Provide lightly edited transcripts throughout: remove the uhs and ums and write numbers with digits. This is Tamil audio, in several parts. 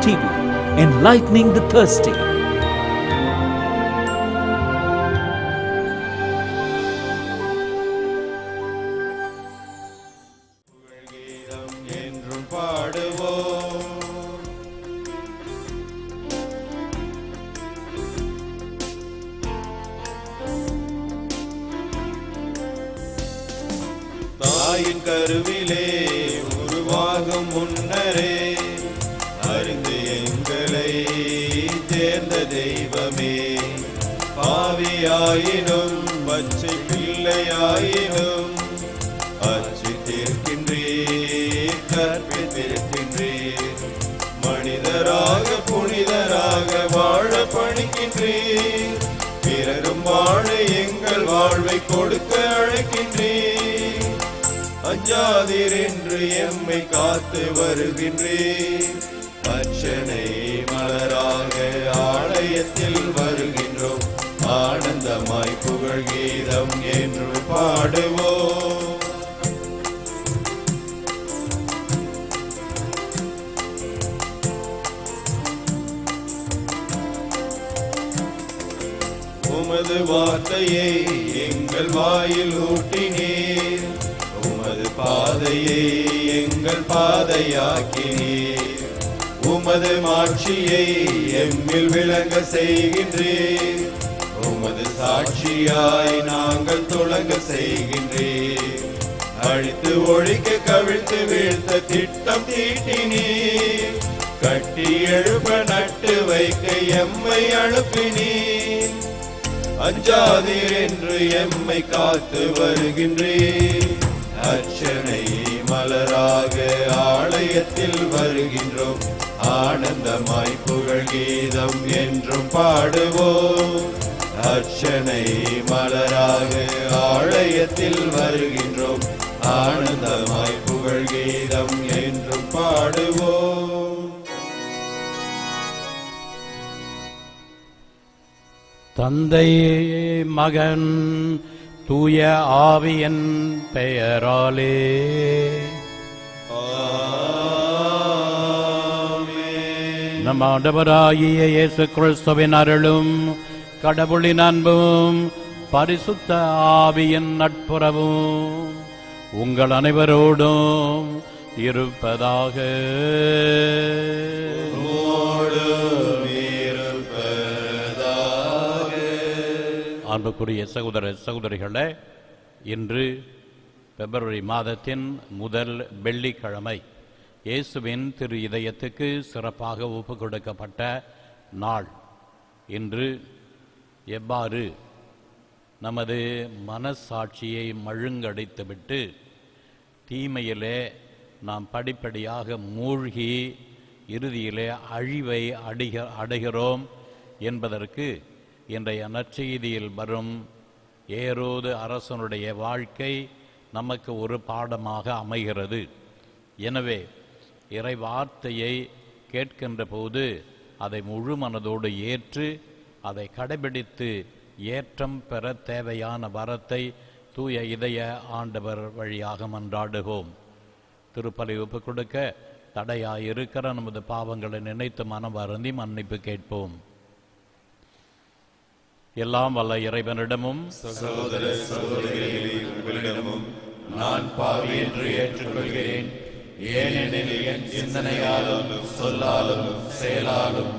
TV, enlightening the thirsty. தாயின் கருவிலே உருவாகும் முன்னரே அறிந்து எங்களை தேர்ந்த தெய்வமே, பாவியாயினும் பச்சை பிள்ளையாயினும் அச்சித்திருக்கின்றீர், கற்பித்திருக்கின்றீர். மனிதராக புனிதராக வாழ பணிக்கின்றீர், பிறரும் வாழ எங்கள் வாழ்வை கொடுக்க அழைக்கின்றீர். அஞ்சாதீர் என்று எம்மை காத்து வருகின்றீர். அர்ச்சனை மலராக ஆலயத்தில் வருகின்றோம், ஆனந்தமாய் புகழ் கீதம் என்று பாடுவோம். உமது வார்த்தையை எங்கள் வாயில் ஊட்டினீர், உமது பாதையை எங்கள் பாதையாக்கினீர். உமது மாட்சியை எம்மில் விளங்க செய்கின்றீர், உமது சாட்சியாய் நாங்கள் துளங்க செய்கின்றீர். அழித்து ஒழிக்க கவிழ்த்து வீழ்த்த திட்டம் தீட்டினீர், கட்டி எழுப்ப நட்டு வைக்க எம்மை அனுப்பினீர். அஞ்சாதீர் என்று எம்மை காத்து வருகின்றீர். அர்ச்சனை மலராக ஆலயத்தில் வருகின்றோம், ஆனந்தமாய் புகழ் கீதம் என்றும் பாடுவோம். அர்ச்சனை மலராக ஆலயத்தில் வருகின்றோம், ஆனந்தமாய் புகழ் கீதம் என்றும் பாடுவோம். தந்தை மகன் தூய ஆவியின் பெயராலே ஆமென். நம் ஆண்டவராகிய இயேசு கிறிஸ்துவின் அருளும் கடவுளின் அன்பும் பரிசுத்த ஆவியின் நட்புறவும் உங்கள் அனைவரோடும் இருப்பதாக. அன்புக்குரிய சகோதர சகோதரிகளே, இன்று பிப்ரவரி மாதத்தின் முதல் வெள்ளிக்கிழமை இயேசுவின் திரு இதயத்துக்கு சிறப்பாக ஒப்பு கொடுக்கப்பட்ட நாள். இன்று எவ்வாறு நமது மனசாட்சியை மழுங்கடித்துவிட்டு தீமையிலே நாம் படிப்படியாக மூழ்கி இறுதியிலே அழிவை அடைகிறோம் என்பதற்கு இன்றைய நற்செய்தியில் வரும் ஏரோது அரசனுடைய வாழ்க்கை நமக்கு ஒரு பாடமாக அமைகிறது. எனவே இறை வார்த்தையை கேட்கின்ற போது அதை முழு மனதோடு ஏற்று அதை கடைபிடித்து ஏற்றம் பெற தேவையான வரத்தை தூய இதய ஆண்டவர் வழியாக மன்றாடுவோம். திருப்பலி ஒப்பு கொடுக்க தடையாயிருக்கிற நமது பாவங்களை நினைத்து மனம் வருந்தி மன்னிப்பு கேட்போம். எல்லாம் வல்ல இறைவனிடமும் சகோதர சகோதரிகளே, உங்களிடமும் நான் பாவி என்று ஏற்றுக்கொள்கிறேன். ஏனெனில் என் சிந்தனையாலும் சொல்லாலும் செயலாலும்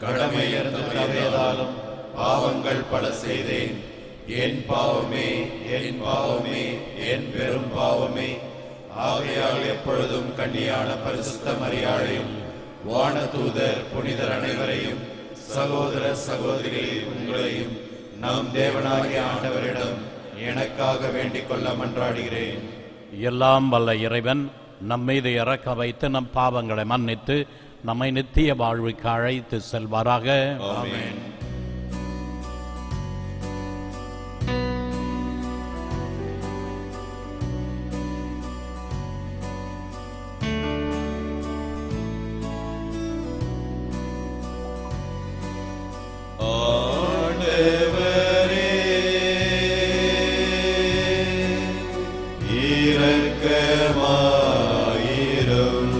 கடமையிலிருந்து தவறியதாலும் பாவங்கள் பல செய்தேன். என் பாவமே, என் பாவமே, என் பெரும் பாவமே. ஆகையால் எப்பொழுதும் கன்னியான பரிசுத்த மரியாளையும் வானதூதர் புனிதர் அனைவரையும் சகோதர சகோதரிகளே உங்களையும் நம் தேவனாகிய ஆண்டவரிடம் எனக்காக வேண்டிக் கொள்ள மன்றாடுகிறேன். எல்லாம் வல்ல இறைவன் நம்மீது இறக்க வைத்து நம் பாவங்களை மன்னித்து நம்மை நித்திய வாழ்வுக்கு அழைத்து செல்வாராக. ஆமென். இரக்கமாயிரும்.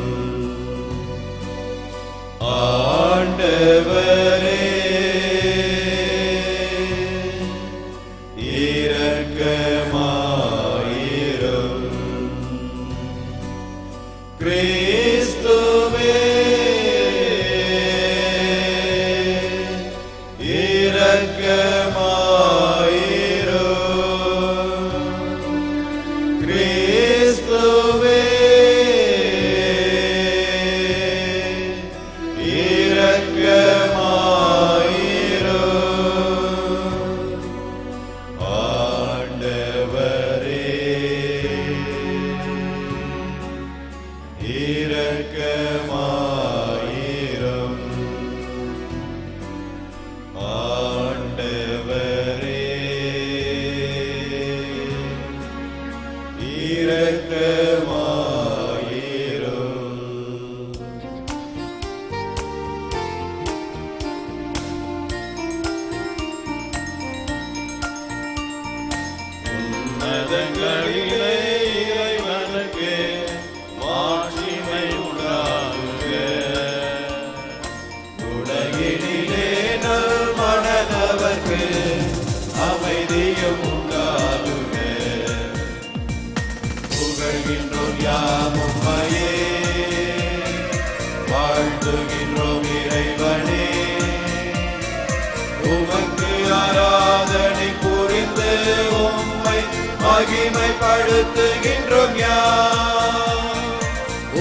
மகிமைப்படுத்துகின்றோம் யாம்.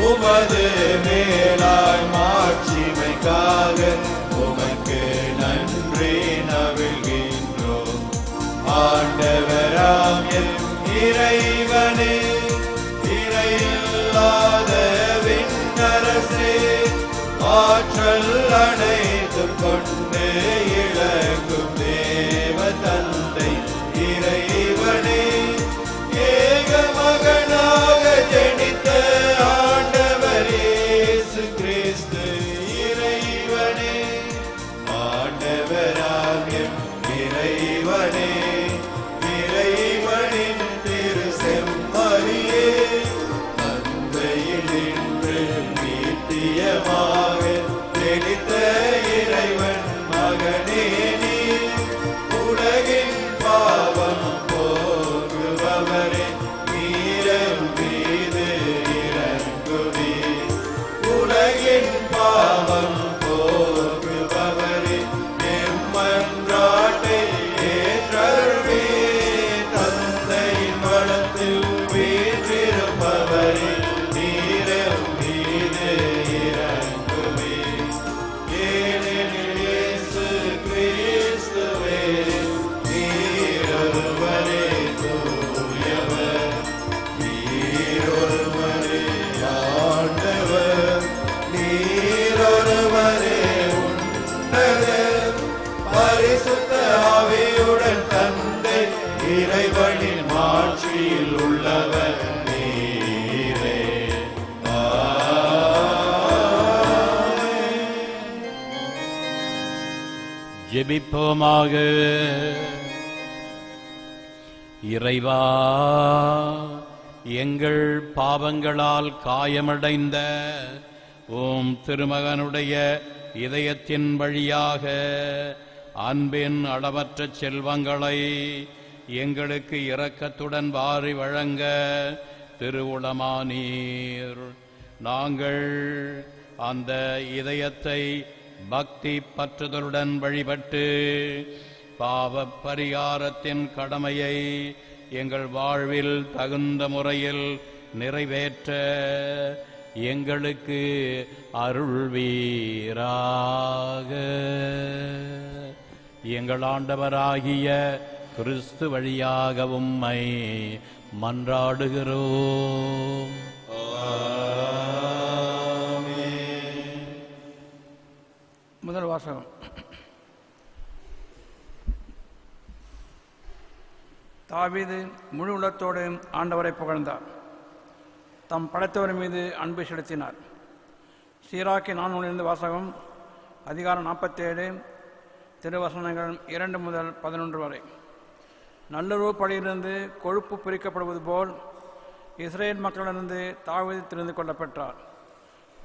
உமது மேலாய் மாட்சிமைக்காக உமக்கு நன்றி நவிழ்கின்றோம். ஆண்டவராம் என் இறைவனே, இறையில்லாத விண்ணரசே, ஆற்றல் அனைத்தும் கொண்டு இழக்கும் தேவ தந்தை இறைவனே, ஏக மகனாக ஜனித்த ஆண்டவர் இயேசு கிறிஸ்து இறைவனே, ஆண்டவராம் எம் இறைவனே, இறைவனின் திரு செம்மறியே, தந்தையினின்று நித்தியமாக ஜனித்த இறைவன் மகனே நீ, உலகின் பாவம் போக்குபவரே, நீரம் மீது இறங்குவே. உலகின் பாவம் போக்குபவரே, எம்மன்றாட்டை ஏற்றருள்வே. தந்தையின் வலத்தில் வீற்றிருப்பவரே, நீரம் மீது இறங்குவே. ஏனெனில் இயேசு கிறிஸ்துவே நீரொருவரே தூயவர், நீரொருவரே ஆண்டவர், நீரொருவரே உன்னதர், பரிசுத்த ஆவியுடன் தந்தை இறைவனின் மாட்சியில் உள்ளவர் நீரே. ஜெபிப்போமாக. இறைவா, எங்கள் பாவங்களால் காயமடைந்த உம் திருமகனுடைய இதயத்தின் வழியாக அன்பின் அளவற்ற செல்வங்களை எங்களுக்கு இரக்கத்துடன் வாரி வழங்க திருவுளமானீர். நாங்கள் அந்த இதயத்தை பக்தி பற்றுதலுடன் வழிபட்டு பாவ பரிகாரத்தின் கடமையை எங்கள் வாழ்வில் தகுந்த முறையில் நிறைவேற்ற எங்களுக்கு அருள்வீராக. எங்கள் ஆண்டவராகிய கிறிஸ்து வழியாக உம்மை மன்றாடுகிறோம். முதல் வாசகம். தாவீது முழு உள்ளத்தோடு ஆண்டவரை புகழ்ந்தார். தம் படைத்தவர் மீது அன்பு செலுத்தினார். சீராக்கி 4 வாசகம். அதிகாரம் 47, திருவசனங்கள் 2 முதல் 11 வரை. நல்லுறவு பழியிலிருந்து கொழுப்பு பிரிக்கப்படுவது போல் இஸ்ரேல் மக்களிலிருந்து தாவீது தெரிந்து கொள்ளப்பெற்றார்.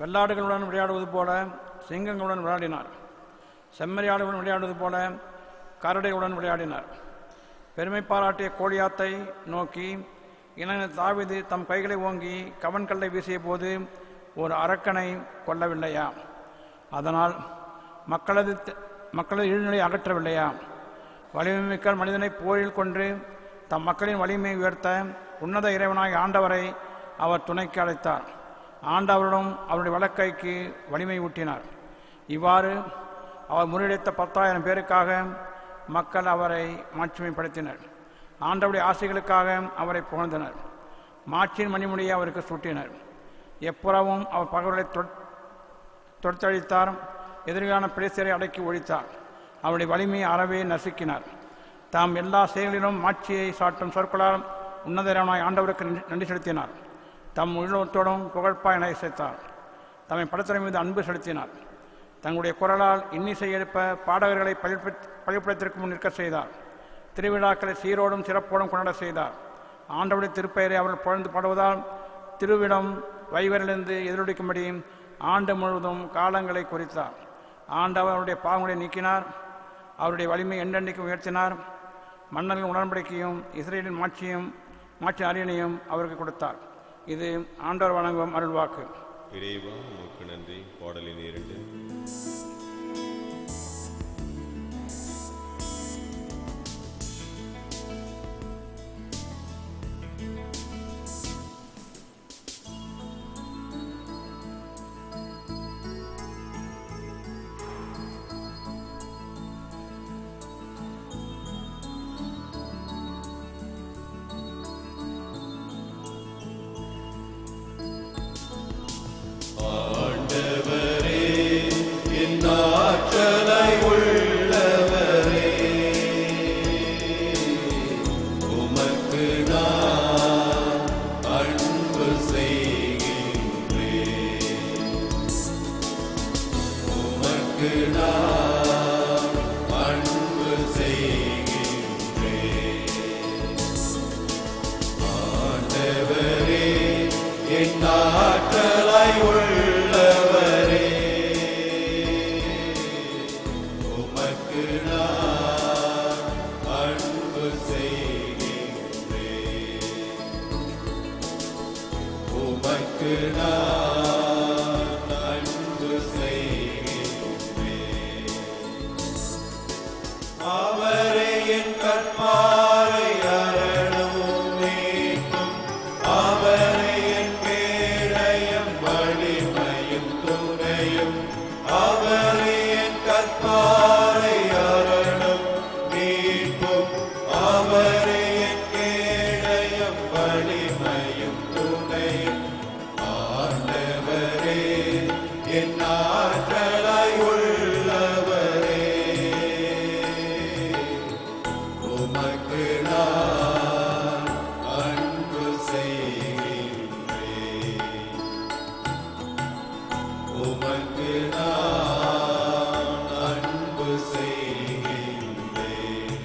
வெள்ளாடுகளுடன் விளையாடுவது போல சிங்கங்களுடன் விளையாடினார். செம்மறியாடுகளுடன் விளையாடுவது போல கரடைகளுடன் விளையாடினார். பெருமை பாராட்டிய கோலியாத்தை நோக்கி இளைஞர் தாவீது தம் கைகளை ஓங்கி கவன்கல்லை வீசிய போது ஒரு அரக்கனை கொல்லவில்லையா? அதனால் மக்களது இழிநிலை அகற்றவில்லையா? வலிமைமிக்க மனிதனை போரில் கொன்று தம் மக்களின் வலிமையை உயர்த்த உன்னத இறைவனாய் ஆண்டவரை அவர் துணைக்கு அழைத்தார். ஆண்டவரிடம் அவருடைய வலக்கைக்கு வலிமை ஊட்டினார். இவ்வாறு அவர் முறியடித்த 10,000 பேருக்காக மக்கள் அவரை மாட்சிமைப்படுத்தினர். ஆண்டவருடைய ஆசைகளுக்காக அவரை புகழ்ந்தனர். மாட்சியின் மணிமுடியை அவருக்கு சூட்டினர். எப்புறவும் அவர் பகவலை தொடுத்தழித்தார். எதிரிகளான பிரேசியரை அடக்கி ஒழித்தார். அவருடைய வலிமையை அறவே நசுக்கினார். தாம் எல்லா செயல்களிலும் மாட்சியை சாட்டும் சொற்களால் உன்னதரானாய் ஆண்டவருக்கு நன்றி செலுத்தினார். தம் உள்ளத்தோடும் புகழ்பாயனை இசைத்தார். தம்மை படைத்தவர் மீது அன்பு செலுத்தினார். தங்களுடைய குரலால் இன்னிசை எழுப்ப பாடகர்களை பழிப்படத்திற்கு முன் நிற்க செய்தார். திருவிழாக்களை சீரோடும் சிறப்போடும் கொண்டாட செய்தார். ஆண்டவருடைய திருப்பெயரை அவர்கள் புகழ்ந்து பாடுவதால் திருவிடம் வைவரிலிருந்து எதிரொலிக்கும்படி ஆண்டு முழுவதும் காலங்களை குறித்தார். ஆண்டவர் அவருடைய பாவங்களை நீக்கினார். அவருடைய வலிமை என்றென்றைக்கும் உயர்த்தினார். மன்னர்கள் உடன்படிக்கையும் இஸ்ரேலின் மாட்சி அரியணையும் அவருக்கு கொடுத்தார். இது ஆண்டவர் வழங்கும் அருள்வாக்கு. இறைவா உமக்கு நன்றி. பாடலின் 2. உமக்கு நான் அன்பு செய்கின்றேன். உமக்கு நான் அன்பு செய்கின்றேன். அவரே என் கற்பாரை அரணும் மீட்பும், அவரே என் கேடயம் வலிமையும் துணையும், அவரே என் கற்பாரை அரணும் மீட்பும், அவரே என் கேடயம் வலிமையும் துணையும். ஆண்டவரே என் ஆற்றலாய் உள்ளவரே, உமக்கு நான் அன்பு செய்கின்றேன். உமக்கு நான் அன்பு செய்கின்றேன்.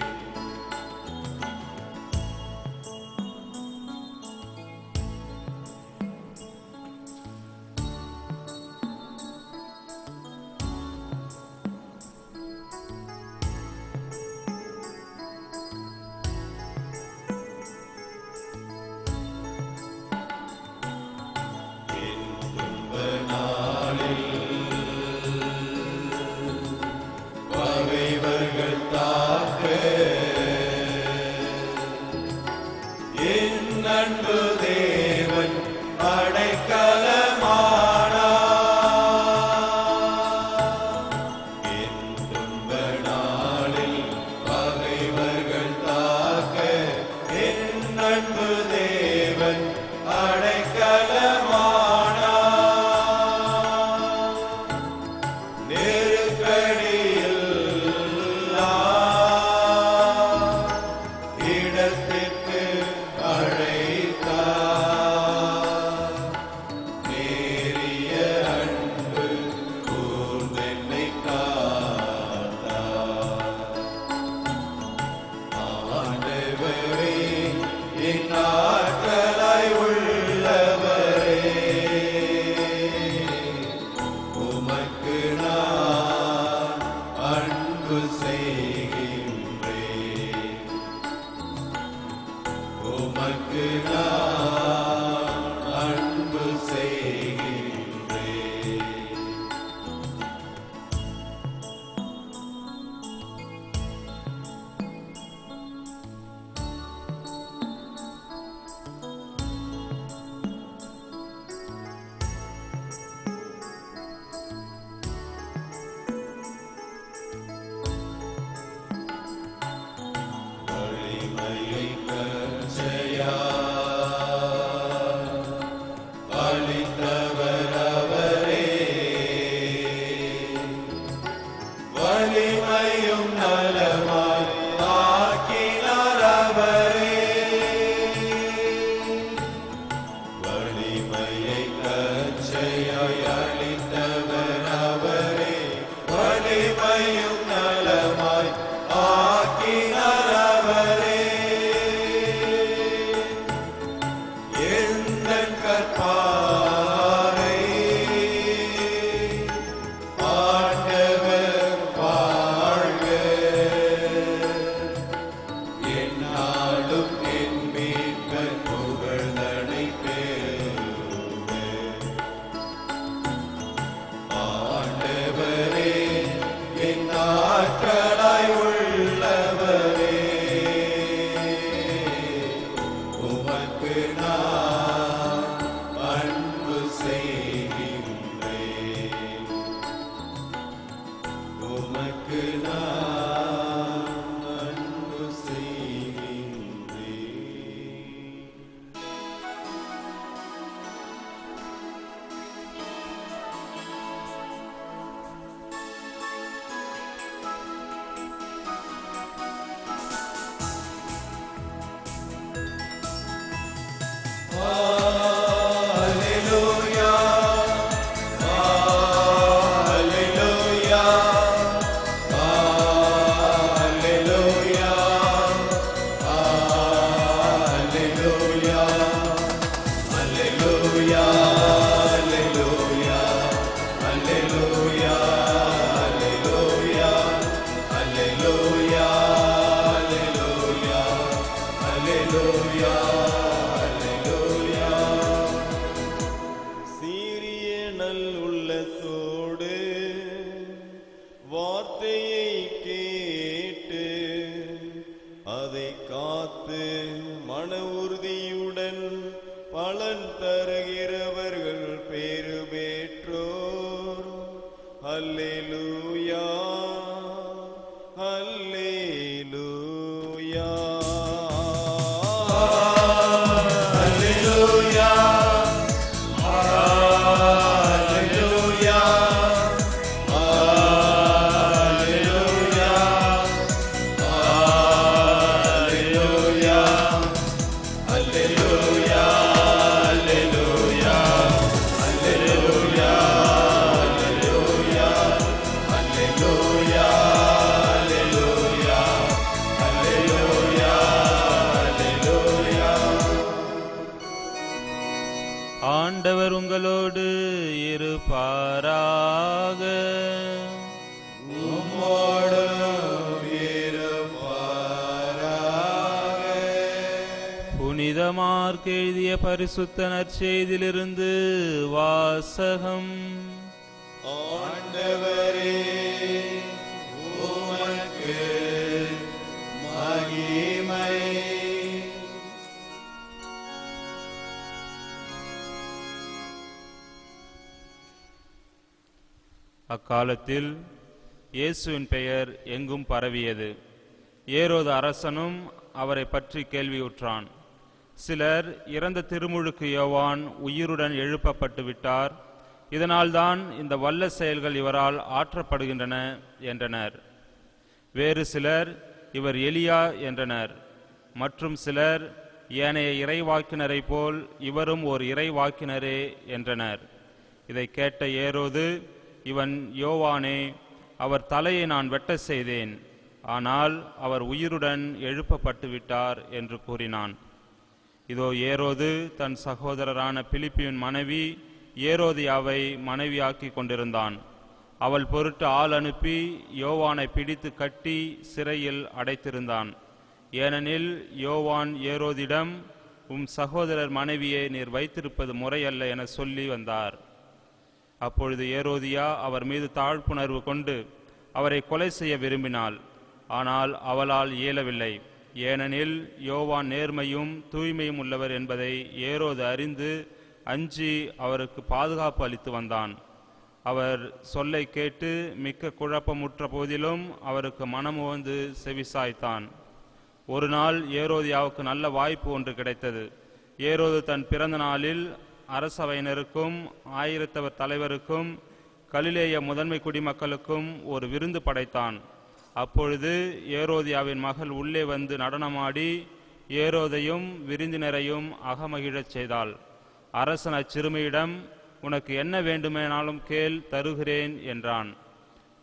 என் துன்ப நாளில் பகைவர்கள் தாக்க என் அன்பு தேவன் அடைக்கலமானார். என் துன்ப நாளில் பகைவர்கள் தாக்க என் அன்பு தேவன் அடைக்கலமானார். நெருக்கடியில் இடத்திற்கு அழைத்தார். நேரிய அன்பு கூர்ந்தென்னை காத்தார். ஆண்டவரே என் ஆற்றலாய் உள்ளவரே, உமக்கு நான் அன்பு செய்கின்றேன். உமக்கு நான் அன்பு செய்கின்றேன். வலிமையை கற்சையாய் அல்லேலூயா அல்லேலூயா அல்லேலூயா அல்லேலூயா. சீரிய நல் உள்ளத்தோடு வார்த்தையை கேட்டு அதை காத்து மன உறுதியுடன் பலன் தருகிறவர்கள் பேறு பெற்றோர். அல்லேலூயா அல்லேலூயா அல்லேலூயா அல்லேலூயா அல்லேலூயா அல்லேலூயா அல்லேலூயா அல்லேலூயா அல்லேலூயா அல்லேலூயா அல்லேலூயா அல்லேலூயா அல்லேலூயா அல்லேலூயா. ஆண்டவர் உங்களோடு இருப்பாராக. உம்மோடும் இருப்பாராக. புனித மார்க் எழுதிய பரிசுத்த நற்செய்தியிலிருந்து வாசகம். ஆண்டவரே உமக்கு மகிமை. அக்காலத்தில் இயேசுவின் பெயர் எங்கும் பரவியது. ஏரோது அரசனும் அவரை பற்றி கேள்வியுற்றான். சிலர் இறந்த திருமுழுக்கு யோவான் உயிருடன் எழுப்பப்பட்டு விட்டார், இதனால்தான் இந்த வல்ல செயல்கள் இவரால் ஆற்றப்படுகின்றன என்றனர். வேறு சிலர் இவர் எலியா என்றனர். மற்றும் சிலர் ஏனைய இறைவாக்கினரை போல் இவரும் ஓர் இறைவாக்கினரே என்றனர். இதை கேட்ட ஏரோது, இவன் யோவானே, அவர் தலையை நான் வெட்ட செய்தேன், ஆனால் அவர் உயிருடன் எழுப்பப்பட்டு விட்டார் என்று கூறினான். இதோ ஏரோது தன் சகோதரரான பிலிப்பியின் மனைவி ஏரோதியாவை மனைவியாக்கி கொண்டிருந்தான். அவள் பொருட்டு ஆள் அனுப்பி யோவானை பிடித்து கட்டி சிறையில் அடைத்திருந்தான். ஏனெனில் யோவான் ஏரோதிடம், உம் சகோதரர் மனைவியை நீர் வைத்திருப்பது முறையல்ல என சொல்லி வந்தார். அப்பொழுது ஏரோதியா அவர் மீது தாழ்ப்புணர்வு கொண்டு அவரை கொலை செய்ய விரும்பினாள். ஆனால் அவளால் இயலவில்லை. ஏனெனில் யோவான் நேர்மையும் தூய்மையும் உள்ளவர் என்பதை ஏரோது அறிந்து அஞ்சி அவருக்கு பாதுகாப்பு அளித்து வந்தான். அவர் சொல்லை கேட்டு மிக்க குழப்பமுற்ற போதிலும் அவருக்கு மனமுவந்து செவிசாய்த்தான். ஒரு நாள் ஏரோதியாவுக்கு நல்ல வாய்ப்பு ஒன்று கிடைத்தது. ஏரோது தன் பிறந்த நாளில் அரசவையினருக்கும் ஆயிரத்தவர் தலைவருக்கும் கலிலேய முதன்மை குடிமக்களுக்கும் ஒரு விருந்து படைத்தான். அப்பொழுது ஏரோதியாவின் மகள் உள்ளே வந்து நடனமாடி ஏரோதையும் விருந்தினரையும் அகமகிழச் செய்தாள். அரசன் அச்சிறுமியிடம், உனக்கு என்ன வேண்டுமானாலும் கேள், தருகிறேன் என்றான்.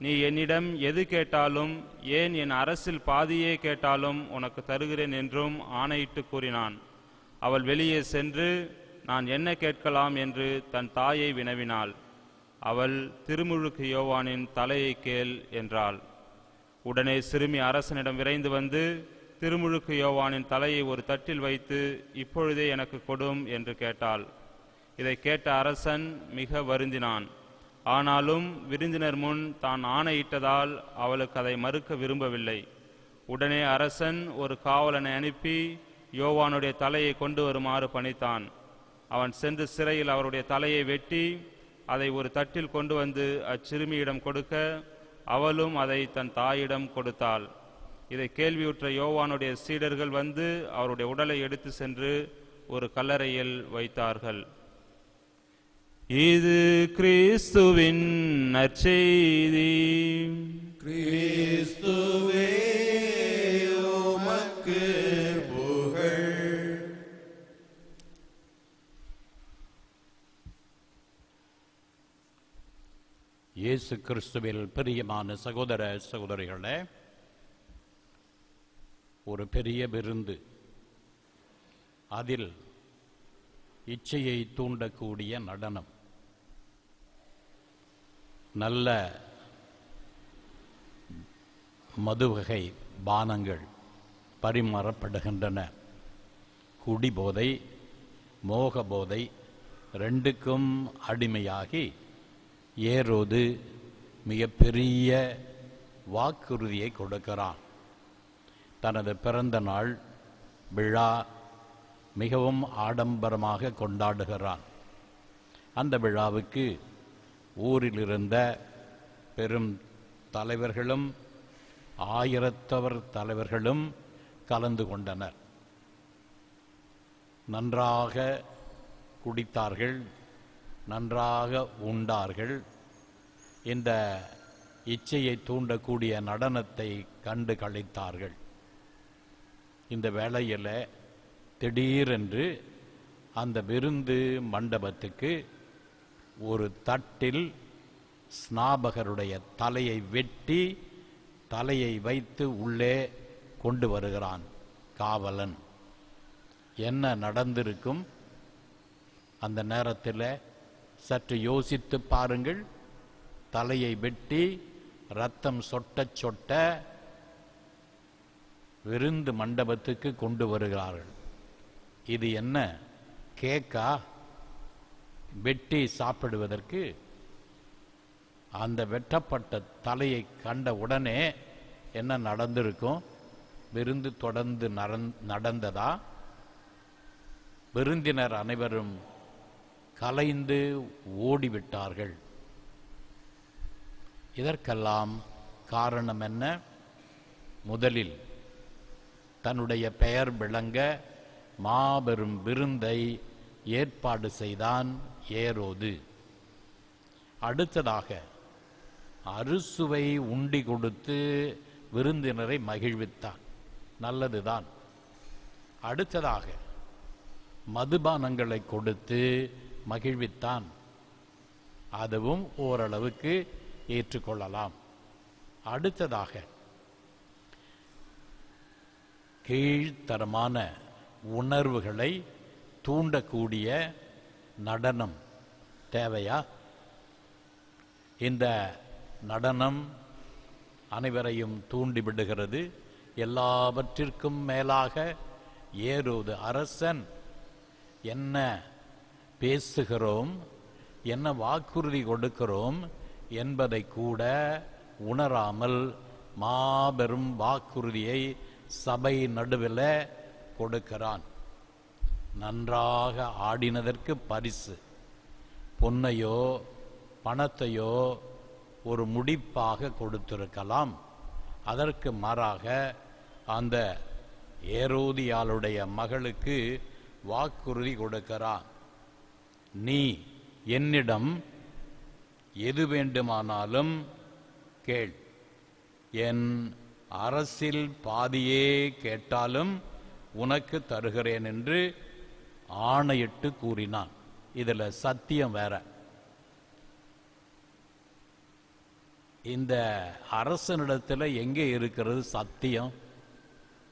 நீ என்னிடம் எது கேட்டாலும், ஏன் என் அரசில் பாதியே கேட்டாலும் உனக்கு தருகிறேன் என்றும் ஆணையிட்டு கூறினான். அவள் வெளியே சென்று, நான் என்ன கேட்கலாம் என்று தன் தாயை வினவினாள். அவள், திருமுழுக்கு யோவானின் தலையை கேள் என்றாள். உடனே சிறுமி அரசனிடம் விரைந்து வந்து திருமுழுக்கு யோவானின் தலையை ஒரு தட்டில் வைத்து, இப்பொழுதே எனக்கு கொடும் என்று கேட்டாள். இதை கேட்ட அரசன் மிக வருந்தினான். ஆனாலும் விருந்தினர் முன் தான் ஆணையிட்டதால் அவளுக்கு அதை மறுக்க விரும்பவில்லை. உடனே அரசன் ஒரு காவலனை அனுப்பி யோவானுடைய தலையை கொண்டு வருமாறு பணித்தான். அவன் சென்று சிறையில் அவருடைய தலையை வெட்டி அதை ஒரு தட்டில் கொண்டு வந்து அச்சிறுமியிடம் கொடுக்க, அவளும் அதை தன் தாயிடம் கொடுத்தாள். இதை கேள்வியுற்ற யோவானுடைய சீடர்கள் வந்து அவருடைய உடலை எடுத்து சென்று ஒரு கல்லறையில் வைத்தார்கள். இது கிறிஸ்துவின் நற்செய்தி. கிறிஸ்துவே உமக்கு புகழ். இயேசு கிறிஸ்துவில் பிரியமான சகோதர சகோதரிகளே, ஒரு பெரிய விருந்து, அதில் இச்சையை தூண்டக்கூடிய நடனம், நல்ல மதுவகை பானங்கள் பரிமாறப்படுகின்றன. குடிபோதை, மோகபோதை ரெண்டுக்கும் அடிமையாகி ஏரோது மிகப்பெரிய வாக்குறுதியை கொடுக்கிறான். தனது பிறந்த நாள் விழா மிகவும் ஆடம்பரமாக கொண்டாடுகிறான். அந்த விழாவுக்கு ஊரிலிருந்த பெரும் தலைவர்களும் 1000 தலைவர்களும் கலந்து கொண்டனர். நன்றாக குடித்தார்கள், நன்றாக உண்டார்கள். இந்த இச்சையை தூண்டக்கூடிய நடனத்தை கண்டு களித்தார்கள். இந்த வேளையில் திடீரென்று அந்த விருந்து மண்டபத்துக்கு ஒரு தட்டில் ஸ்நாபகருடைய தலையை வெட்டி தலையை வைத்து உள்ளே கொண்டு வருகிறான் காவலன். என்ன நடந்திருக்கும் அந்த நேரத்தில் சற்று யோசித்து பாருங்கள். தலையை வெட்டி ரத்தம் சொட்ட சொட்ட விருந்து மண்டபத்துக்கு கொண்டு வருகிறார்கள். இது என்ன கேக்கா? வெட்டி சாப்பிடுவதற்கு அந்த வெட்டப்பட்ட தலையை கண்ட உடனே என்ன நடந்திருக்கும்? விருந்து தொடர்ந்து நடந்ததா? விருந்தினர் அனைவரும் கலைந்து ஓடிவிட்டார்கள். இதற்கெல்லாம் காரணம் என்ன? முதலில் தன்னுடைய பெயர் விளங்க மாபெரும் விருந்தை ஏற்பாடு செய்தான் ஏரோது. அடுத்ததாக அறுசுவை உண்டி கொடுத்து விருந்தினரை மகிழ்வித்தான். நல்லதுதான். அடுத்ததாக மதுபானங்களை கொடுத்து மகிழ்வித்தான். அதுவும் ஓரளவுக்கு ஏற்றுக்கொள்ளலாம். அடுத்ததாக கீழ்த்தரமான உணர்வுகளை தூண்டக்கூடிய நடனம் தேவையா? இந்த நடனம் அனைவரையும் தூண்டிவிடுகிறது. எல்லாவற்றிற்கும் மேலாக ஏரோது அரசன் என்ன பேசுகிறோம், என்ன வாக்குறுதி கொடுக்கிறோம் என்பதை கூட உணராமல் மாபெரும் வாக்குறுதியை சபை நடுவில் கொடுக்கிறான். நன்றாக ஆடினதற்கு பரிசு, பொன்னையோ பணத்தையோ ஒரு முடிப்பாக கொடுத்திருக்கலாம். அதற்கு மாறாக அந்த ஏரோதியாளுடைய மகளுக்கு வாக்குறுதி கொடுக்கிறான். நீ என்னிடம் எது வேண்டுமானாலும் கேள், என் அரசில் பாதியே கேட்டாலும் உனக்கு தருகிறேன் என்று ஆணையிட்டு கூறினான். இதில் சத்தியம் வேற. இந்த அரசனிடத்தில் எங்கே இருக்கிறது சத்தியம்?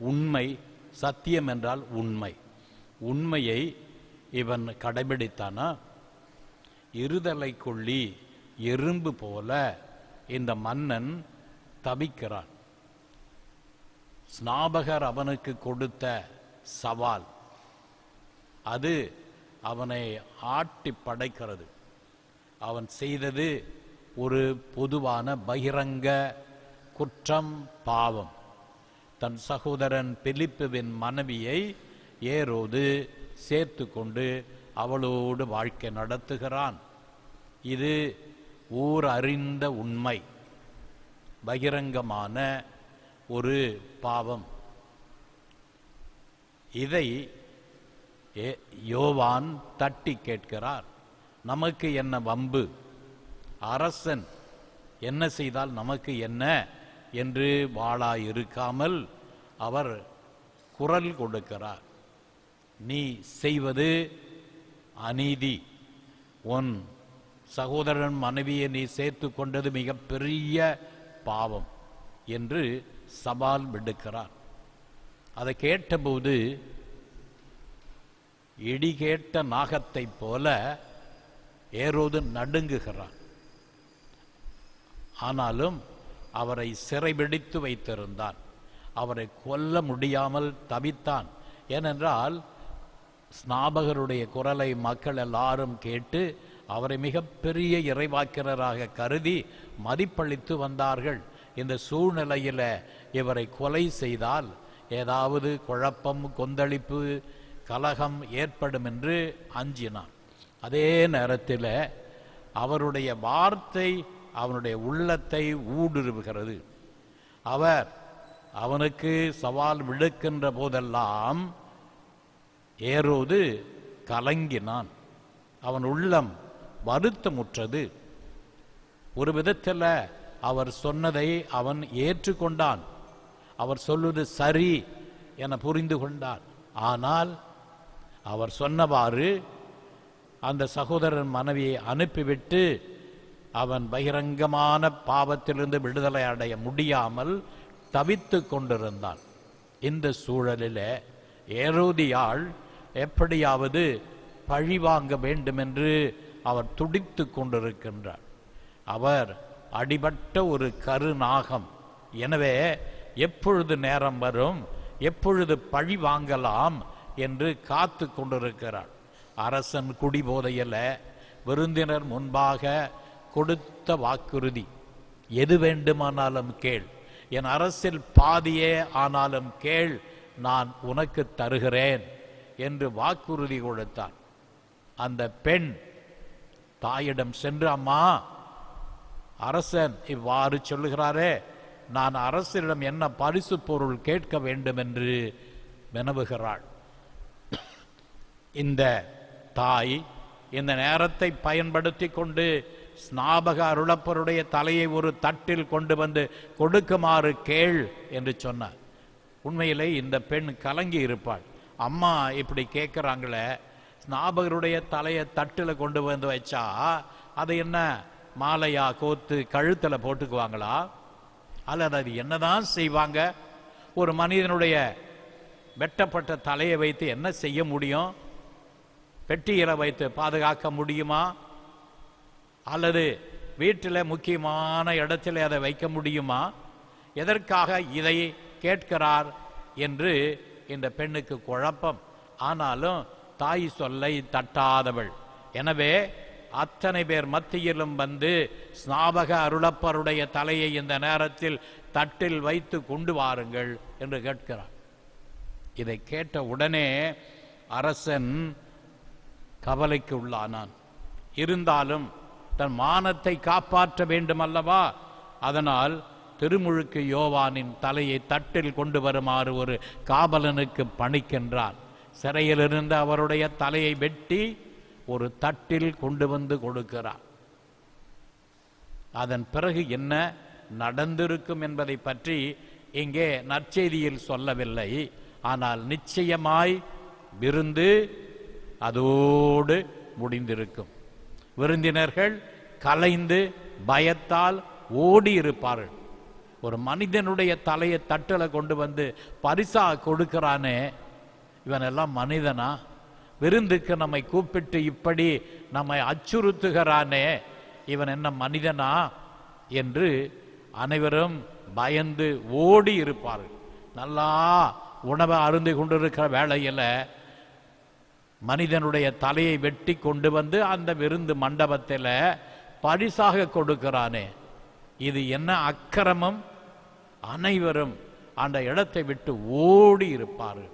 உண்மை. சத்தியம் என்றால் உண்மை. உண்மையை இவன் கடைபிடித்தானா? இருதலை கொள்ளி எறும்பு போல இந்த மன்னன் தவிக்கிறான். ஸ்நாபகர் அவனுக்கு கொடுத்த சவால் அது அவனை ஆட்டி படைக்கிறது. அவன் செய்தது ஒரு பொதுவான பகிரங்க குற்றம், பாவம். தன் சகோதரன் பிலிப்புவின் மனைவியை ஏரோது சேர்த்து கொண்டு அவளோடு வாழ்க்கை நடத்துகிறான். இது ஊர் அறிந்த உண்மை, பகிரங்கமான ஒரு பாவம். இதை யோவான் தட்டி கேட்கிறார். நமக்கு என்ன வம்பு? அரசன் என்ன செய்தால் நமக்கு என்ன என்று வாளாயிருக்காமல் அவர் குரல் கொடுக்கிறார். நீ செய்வது அநீதி. உன் சகோதரன் மனைவியை நீ சேர்த்து கொண்டது மிகப்பெரிய பாவம் என்று சவால் விடுக்கிறார். அதை கேட்டபோது இடி கேட்ட நாகத்தை போல ஏரோது நடுங்குகிறான். ஆனாலும் அவரை சிறைபிடித்து வைத்திருந்தான். அவரை கொல்ல முடியாமல் தவித்தான். ஏனென்றால் ஸ்நாபகருடைய குரலை மக்கள் எல்லாரும் கேட்டு அவரை மிகப்பெரிய இறைவாக்கினராக கருதி மதிப்பளித்து வந்தார்கள். இந்த சூழ்நிலையில் இவரை கொலை செய்தால் ஏதாவது குழப்பம், கொந்தளிப்பு, கலகம் ஏற்படும் என்று அஞ்சினான். அதே நேரத்தில் அவருடைய வார்த்தை அவனுடைய உள்ளத்தை ஊடுருவுகிறது. அவனுக்கு சவால் விடுக்கின்ற போதெல்லாம் ஏரோது கலங்கினான். அவன் உள்ளம் வருத்தமுற்றது. ஒரு விதத்தில் அவர் சொன்னதை அவன் ஏற்றுக்கொண்டான். அவர் சொல்வது சரி என புரிந்து கொண்டான். ஆனால் அவர் சொன்னவாறு அந்த சகோதரன் மனைவியை அனுப்பிவிட்டு அவன் பகிரங்கமான பாவத்திலிருந்து விடுதலை அடைய முடியாமல் தவித்து கொண்டிருந்தான். இந்த சூழலில் ஏரோதியாள் எப்படியாவது பழி வாங்க வேண்டும் என்று அவர் துடித்து கொண்டிருக்கின்றார். அவர் அடிபட்ட ஒரு கருநாகம். எனவே எப்பொழுது நேரம் வரும், எப்பொழுது பழி வாங்கலாம் என்று காத்து கொண்டிருக்கிறார். அரசன் குடிபோதையில் விருந்தினர் முன்பாக கொடுத்த வாக்குறுதி, எது வேண்டுமானாலும் கேள், என் அரசில் பாதியே ஆனாலும் கேள், நான் உனக்கு தருகிறேன் என்று வாக்குறுதி கொடுத்தார். அந்த பெண் தாயிடம் சென்று, அம்மா, அரசன் இவ்வாறு சொல்லுகிறாரே, நான் அரசரிடம் என்ன பரிசு பொருள் கேட்க வேண்டும் என்று வினவுகிறாள். இந்த தாய் இந்த நேரத்தை பயன்படுத்தி கொண்டு ஸ்நாபக அருளப்பருடைய தலையை ஒரு தட்டில் கொண்டு வந்து கொடுக்குமாறு கேள் என்று சொன்னார். உண்மையிலே இந்த பெண் கலங்கி இருப்பாள். அம்மா இப்படி கேட்குறாங்களே, ஸ்நாபகருடைய தலையை தட்டில் கொண்டு வந்து வச்சா அதை என்ன மாலையா கோத்து கழுத்தில் போட்டுக்குவாங்களா? அல்லது அது என்னதான் செய்வாங்க? ஒரு மனிதனுடைய வெட்டப்பட்ட தலையை வைத்து என்ன செய்ய முடியும்? பெட்டியில வைத்து பாதுகாக்க முடியுமா? அல்லது வீட்டில் முக்கியமான இடத்துல அதை வைக்க முடியுமா? எதற்காக இதை கேட்கிறார் என்று இந்த பெண்ணுக்கு குழப்பம். ஆனாலும் தாய் சொல்லை தட்டாதவள். எனவே அத்தனை பேர் மத்தியிலும் வந்து ஸ்நாபக அருளப்பருடைய தலையை இந்த நேரத்தில் தட்டில் வைத்து கொண்டு வாருங்கள் என்று கேட்கிறார். இதை கேட்ட உடனே அரசன் கவலைக்கு உள்ளானான். இருந்தாலும் தன் மானத்தை காப்பாற்ற வேண்டும் அல்லவா? அதனால் திருமுழுக்கு யோவானின் தலையை தட்டில் கொண்டு வருமாறு ஒரு காவலனுக்கு பணிக்கின்றான். சிறையிலிருந்து அவருடைய தலையை வெட்டி ஒரு தட்டில் கொண்டு வந்து கொடுக்கிறார். அதன் பிறகு என்ன நடந்திருக்கும் என்பதை பற்றி இங்கே நற்செய்தியில் சொல்லவில்லை. ஆனால் நிச்சயமாய் விருந்து அதோடு முடிந்திருக்கும். விருந்தினர்கள் கலைந்து பயத்தால் ஓடி இருப்பார்கள். ஒரு மனிதனுடைய தலையை தட்டில் கொண்டு வந்து பரிசா கொடுக்கிறானே, இவன் எல்லாம் மனிதனா? விருந்துக்கு நம்மை கூப்பிட்டு இப்படி நம்மை அச்சுறுத்துகிறானே, இவன் என்ன மனிதனா என்று அனைவரும் பயந்து ஓடி இருப்பார்கள். நல்லா உணவை அருந்தி கொண்டிருக்கிற வேளையில் மனிதனுடைய தலையை வெட்டி கொண்டு வந்து அந்த விருந்து மண்டபத்தில் பரிசாக கொடுக்கிறானே, இது என்ன அக்கிரமம்? அனைவரும் அந்த இடத்தை விட்டு ஓடி இருப்பார்கள்.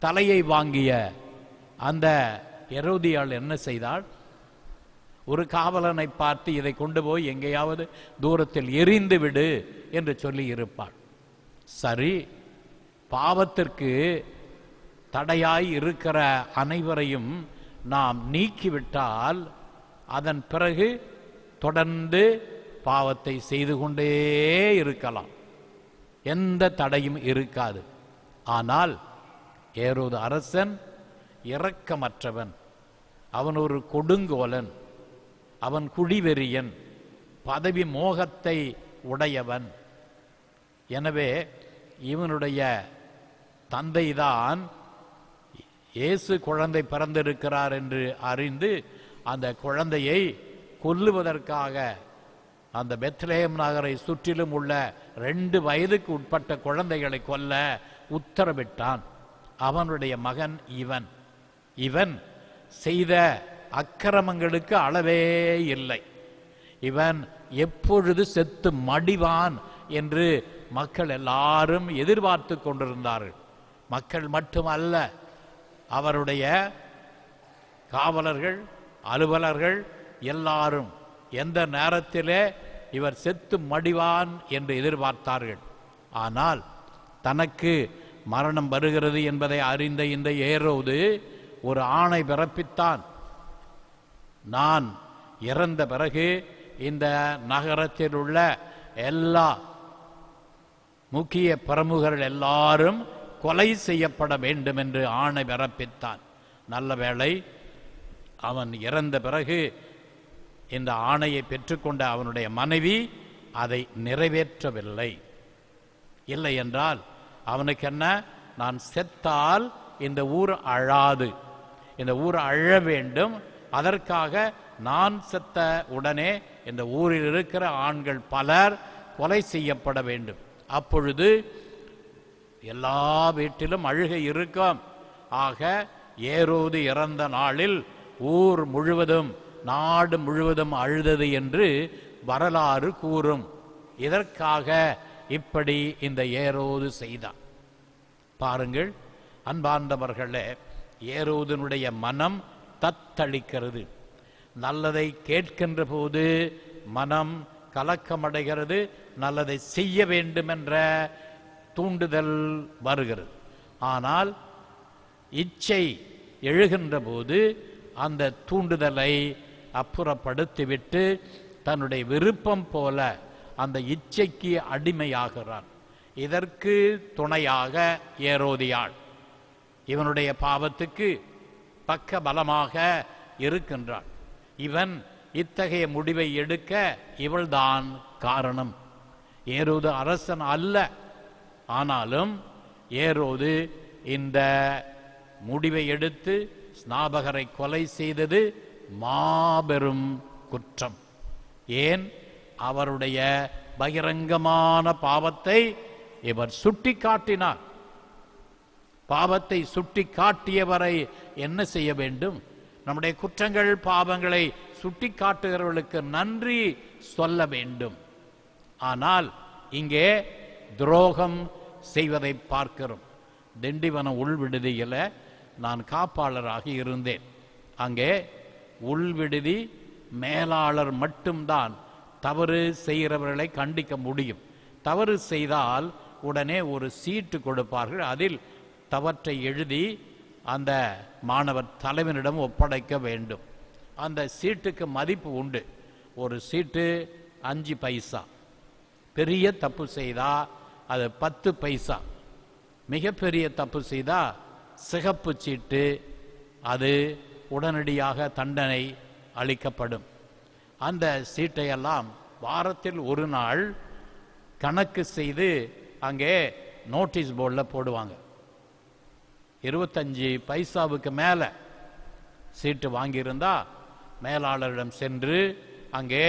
தலையை வாங்கிய அந்த ஏரோதியாள் என்ன செய்தாள்? ஒரு காவலனை பார்த்து இதை கொண்டு போய் எங்கேயாவது தூரத்தில் எரிந்து விடு என்று சொல்லி இருப்பாள். சரி, பாவத்திற்கு தடையாய் இருக்கிற அனைவரையும் நாம் நீக்கிவிட்டால் அதன் பிறகு தொடர்ந்து பாவத்தை செய்து கொண்டே இருக்கலாம், எந்த தடையும் இருக்காது. ஆனால் ஏரோது அரசன் இரக்கமற்றவன், அவன் ஒரு கொடுங்கோலன், அவன் குடிவெறியன், பதவி மோகத்தை உடையவன். எனவே இவனுடைய தந்தைதான் இயேசு குழந்தை பிறந்திருக்கிறார் என்று அறிந்து அந்த குழந்தையை கொல்லுவதற்காக அந்த பெத்லெஹேம் நகரை சுற்றிலும் உள்ள 2 வயதுக்கு உட்பட்ட குழந்தைகளை கொல்ல உத்தரவிட்டான். அவனுடைய மகன் இவன் செய்த அக்கிரமங்களுக்கு அளவே இல்லை. இவன் எப்பொழுது செத்து மடிவான் என்று மக்கள் எல்லாரும் எதிர்பார்த்து கொண்டிருந்தார்கள். மக்கள் மட்டுமல்ல, அவருடைய காவலர்கள், அலுவலர்கள் எல்லாரும் எந்த நேரத்திலே இவர் செத்து மடிவான் என்று எதிர்பார்த்தார்கள். ஆனால் தனக்கு மரணம் வருகிறது என்பதை அறிந்த இந்த ஏரோது ஒரு ஆணை பிறப்பித்தான். நான் இறந்த பிறகு இந்த நகரத்தில் உள்ள எல்லா முக்கிய பிரமுகர்கள் எல்லாரும் கொலை செய்யப்பட வேண்டும் என்று ஆணை பிறப்பித்தான். நல்ல வேளை, அவன் இறந்த பிறகு இந்த ஆணையை பெற்றுக்கொண்ட அவனுடைய மனைவி அதை நிறைவேற்றவில்லை. இல்லை என்றால் அவனுக்கு என்ன, நான் செத்தால் இந்த ஊர் அழாது, இந்த ஊர் அழ வேண்டும், அதற்காக நான் செத்த உடனே இந்த ஊரில் இருக்கிற ஆண்கள் பலர் கொலை செய்யப்பட வேண்டும். அப்பொழுது எல்லா வீட்டிலும் அழுகை இருக்கும். ஆக ஏரோது இறந்த நாளில் ஊர் முழுவதும், நாடு முழுவதும் அழுதது என்று வரலாறு கூறும். இதற்காக இப்படி இந்த ஏரோது செய்தான். பாருங்கள் அன்பார்ந்தவர்களே, ஏரோதனுடைய மனம் தத்தளிக்கிறது. நல்லதை கேட்கின்ற போது மனம் கலக்கமடைகிறது, நல்லதை செய்ய வேண்டும் என்ற தூண்டுதல் வருகிறது. ஆனால் இச்சை எழுகின்ற போது அந்த தூண்டுதலை அப்புறப்படுத்திவிட்டு தன்னுடைய விருப்பம் போல அந்த இச்சைக்கு அடிமையாகிறான். இதற்கு துணையாக ஏரோதியாள் இவனுடைய பாவத்துக்கு பக்க பலமாக இருக்கின்றாள். இவன் இத்தகைய முடிவை எடுக்க இவள்தான் காரணம். ஏரோது அரசன் அல்ல. ஆனாலும் ஏரோது இந்த முடிவை எடுத்து ஸ்நாபகரை கொலை செய்தது மாபெரும் குற்றம். ஏன்? அவருடைய பகிரங்கமான பாவத்தை இவர் சுட்டி காட்டினார். பாவத்தை சுட்டி காட்டியவரை என்ன செய்ய வேண்டும்? நம்முடைய குற்றங்கள் பாவங்களை சுட்டி காட்டுகிறவர்களுக்கு நன்றி சொல்ல வேண்டும். ஆனால் இங்கே துரோகம் செய்வதை பார்க்கிறோம். திண்டிவனம் உள்விடுதியில் நான் காப்பாளராக இருந்தேன். அங்கே உள்விடுதி மேலாளர் மட்டும்தான் தவறு செய்கிறவர்களை கண்டிக்க முடியும். தவறு செய்தால் உடனே ஒரு சீட்டு கொடுப்பார்கள். அதில் தவற்றை எழுதி அந்த மாணவர் தலைவனிடம் ஒப்படைக்க வேண்டும். அந்த சீட்டுக்கு மதிப்பு உண்டு. ஒரு சீட்டு 5 பைசா. பெரிய தப்பு செய்தா அது 10 பைசா. மிகப்பெரிய தப்பு செய்தா சிகப்பு சீட்டு, அது உடனடியாக தண்டனை அளிக்கப்படும். அந்த சீட்டையெல்லாம் வாரத்தில் ஒரு நாள் கணக்கு செய்து அங்கே நோட்டீஸ் போர்டில் போடுவாங்க. 25 பைசாவுக்கு மேலே சீட்டு வாங்கியிருந்தா மேலாளரிடம் சென்று அங்கே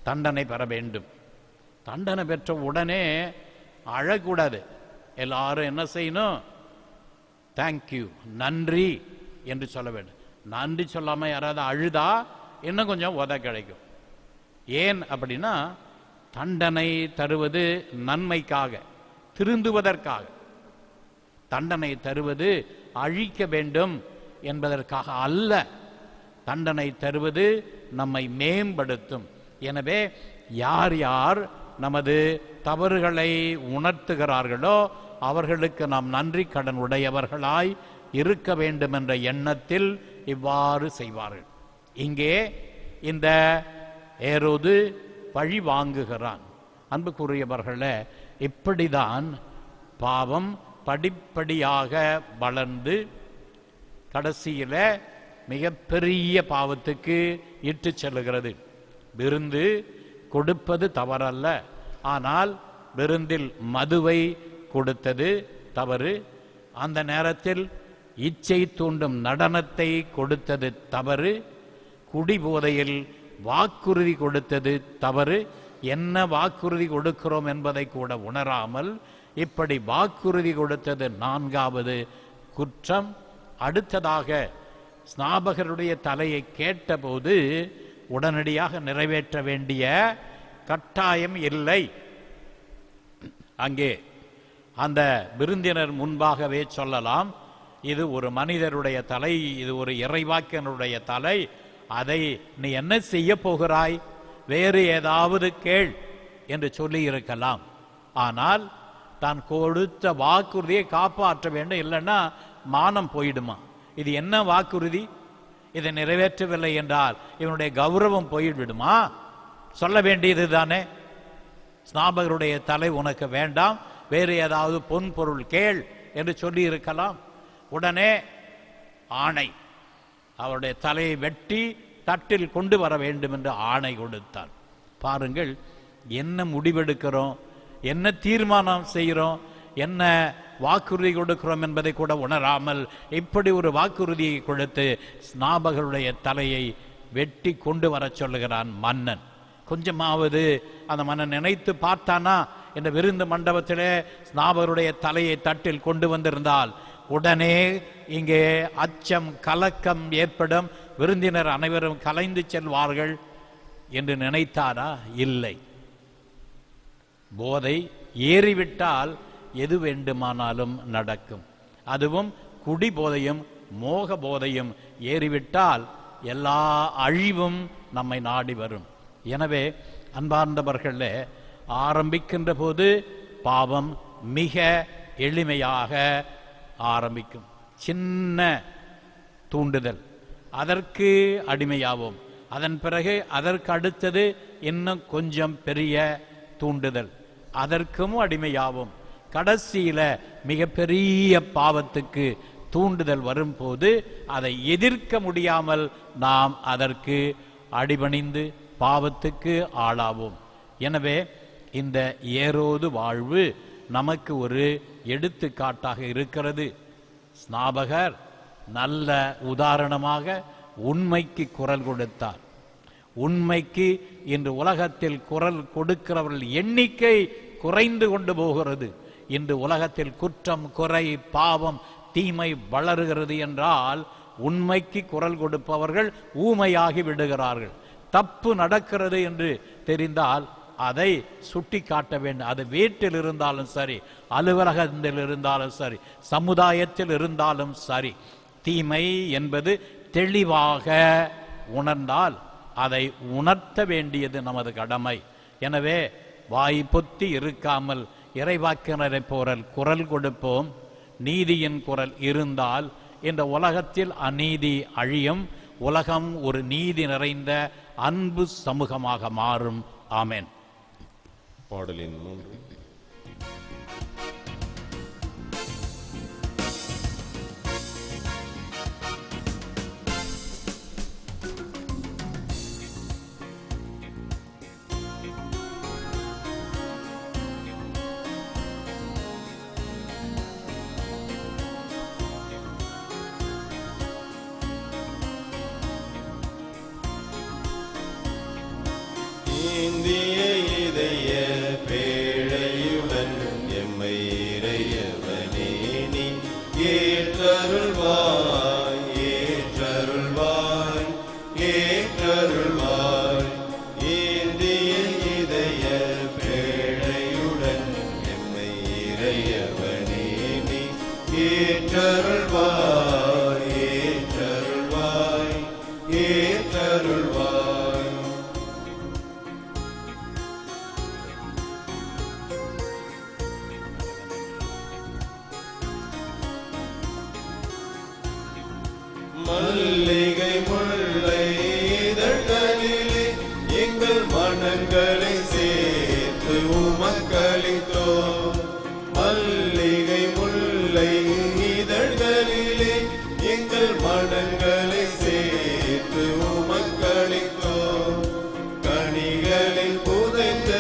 தண்டனை பெற வேண்டும். தண்டனை பெற்ற உடனே அழக்கூடாது. எல்லாரும் என்ன செய்யணும்? தேங்க்யூ, நன்றி என்று சொல்ல வேண்டும். நன்றி சொல்லாமல் யாராவது அழுதா இன்னும் கொஞ்சம் உத கிடைக்கும். ஏன் அப்படின்னா, தண்டனை தருவது நன்மைக்காக, திருந்துவதற்காக. தண்டனை தருவது அழிக்க வேண்டும் என்பதற்காக அல்ல. தண்டனை தருவது நம்மை மேம்படுத்தும். எனவே யார் யார் நமது தவறுகளை உணர்த்துகிறார்களோ அவர்களுக்கு நாம் நன்றி கடன் உடையவர்களாய் இருக்க வேண்டும் என்ற எண்ணத்தில் இவ்வாறு செய்வார்கள். இங்கே இந்த ஏரோது பழி வாங்குகிறான். அன்புக்குரியவர்களே, இப்படிதான் பாவம் படிப்படியாக வளர்ந்து கடைசியில மிகப்பெரிய பாவத்துக்கு இட்டு செல்லுகிறது. விருந்து கொடுப்பது தவறல்ல, ஆனால் விருந்தில் மதுவை கொடுத்தது தவறு. அந்த நேரத்தில் இச்சை தூண்டும் நடனத்தை கொடுத்தது தவறு. குடிபோதையில் வாக்குறுதி கொடுத்தது தவறு. என்ன வாக்குறுதி கொடுக்கிறோம் என்பதை கூட உணராமல் இப்படி வாக்குறுதி கொடுத்தது 4வது குற்றம். அடுத்ததாக ஸ்நாபகருடைய தலையை கேட்டபோது உடனடியாக நிறைவேற்ற வேண்டிய கட்டாயம் இல்லை. அங்கே அந்த விருந்தினர் முன்பாகவே சொல்லலாம், இது ஒரு மனிதருடைய தலை, இது ஒரு இறைவாக்கினருடைய தலை, அதை நீ என்ன செய்ய போகிறாய், வேறு ஏதாவது கேள் என்று சொல்லி இருக்கலாம். ஆனால் தான் கொடுத்த வாக்குறுதியை காப்பாற்ற வேண்டும், இல்லைன்னா மானம் போயிடுமா. இது என்ன வாக்குறுதி? இதை நிறைவேற்றவில்லை என்றால் இவனுடைய கௌரவம் போய்விடுமா? சொல்ல வேண்டியது தானே, ஸ்நாபகருடைய தலை உனக்கு வேண்டாம், வேறு ஏதாவது பொன் பொருள் கேள் என்று சொல்லி இருக்கலாம். உடனே ஆணை, அவருடைய தலையை வெட்டி தட்டில் கொண்டு வர வேண்டும் என்று ஆணை கொடுத்தார். பாருங்கள், என்ன முடிவெடுக்கிறோம், என்ன தீர்மானம் செய்கிறோம், என்ன வாக்குறுதி கொடுக்கிறோம் என்பதை கூட உணராமல் இப்படி ஒரு வாக்குறுதியை கொடுத்து ஸ்நாபகருடைய தலையை வெட்டி கொண்டு வர சொல்லுகிறான் மன்னன். கொஞ்சமாவது அந்த மன்னன் நினைத்து பார்த்தானா, இந்த விருந்து மண்டபத்திலே ஸ்நாபகருடைய தலையை தட்டில் கொண்டு வந்திருந்தால் உடனே இங்கே அச்சம் கலக்கம் ஏற்படும், விருந்தினர் அனைவரும் கலைந்து செல்வார்கள் என்று நினைத்தாரா? இல்லை. போதை ஏறிவிட்டால் எது வேண்டுமானாலும் நடக்கும். அதுவும் குடி போதையும் மோக போதையும் ஏறிவிட்டால் எல்லா அழிவும் நம்மை நாடி வரும். எனவே அன்பார்ந்தவர்களே, ஆரம்பிக்கின்ற போது பாவம் மிக எளிமையாக ஆரம்பிக்கும். சின்ன தூண்டுதல், அதற்கு அடிமையாவோம். அதன் பிறகு அதற்கு அடுத்தது இன்னும் கொஞ்சம் பெரிய தூண்டுதல், அதற்கும் அடிமையாவோம். கடைசியில மிகப்பெரிய பாவத்துக்கு தூண்டுதல் வரும்போது அதை எதிர்க்க முடியாமல் நாம் அதற்கு அடிபணிந்து பாவத்துக்கு ஆளாவோம். எனவே இந்த ஏரோது வாழ்வு நமக்கு ஒரு எடுத்துக்காட்டாக இருக்கிறது. ஸ்நாபகர் நல்ல உதாரணமாக உண்மைக்கு குரல் கொடுத்தார். உண்மைக்கு இன்று உலகத்தில் குரல் கொடுக்கிறவர்கள் எண்ணிக்கை குறைந்து கொண்டு போகிறது. இன்று உலகத்தில் குற்றம், குறை, பாவம், தீமை வளருகிறது என்றால் உண்மைக்கு குரல் கொடுப்பவர்கள் ஊமையாகி விடுகிறார்கள். தப்பு நடக்கிறது என்று தெரிந்தால் அதை சுட்டி காட்ட வேண்டும். அது வீட்டில் இருந்தாலும் சரி, அலுவலகத்தில் இருந்தாலும் சரி, சமுதாயத்தில் இருந்தாலும் சரி, தீமை என்பது தெளிவாக உணர்ந்தால் அதை உணர்த்த வேண்டியது நமது கடமை. எனவே வாய் பொத்தி இருக்காமல் இறைவாக்கினரை போல குரல் கொடுப்போம். நீதியின் குரல் இருந்தால் இந்த உலகத்தில் அநீதி அழியும், உலகம் ஒரு நீதி நிறைந்த அன்பு சமூகமாக மாறும். ஆமென். பாடலின் 3. இந்திய இதய பேழையுடன் எம்மை இறையவனே நீ ஏற்றருள்வாய், ஏற்றருள்வாய், ஏற்றருள்வாய். இந்திய இதய பேழையுடன் எம்மை இறையவனே நீ ஏற்றருள்வாய், ஏற்றருள்வாய், ஏற்றருள்வாய். மல்லிகை முல்லை இதழ்களிலே எங்கள் மனங்களை சேர்த்து உமக்களித்தோம். மல்லிகை முல்லை இதழ்களிலே எங்கள் மனங்களை சேர்த்து உமக்களித்தோம். கனிகளில் புதைந்த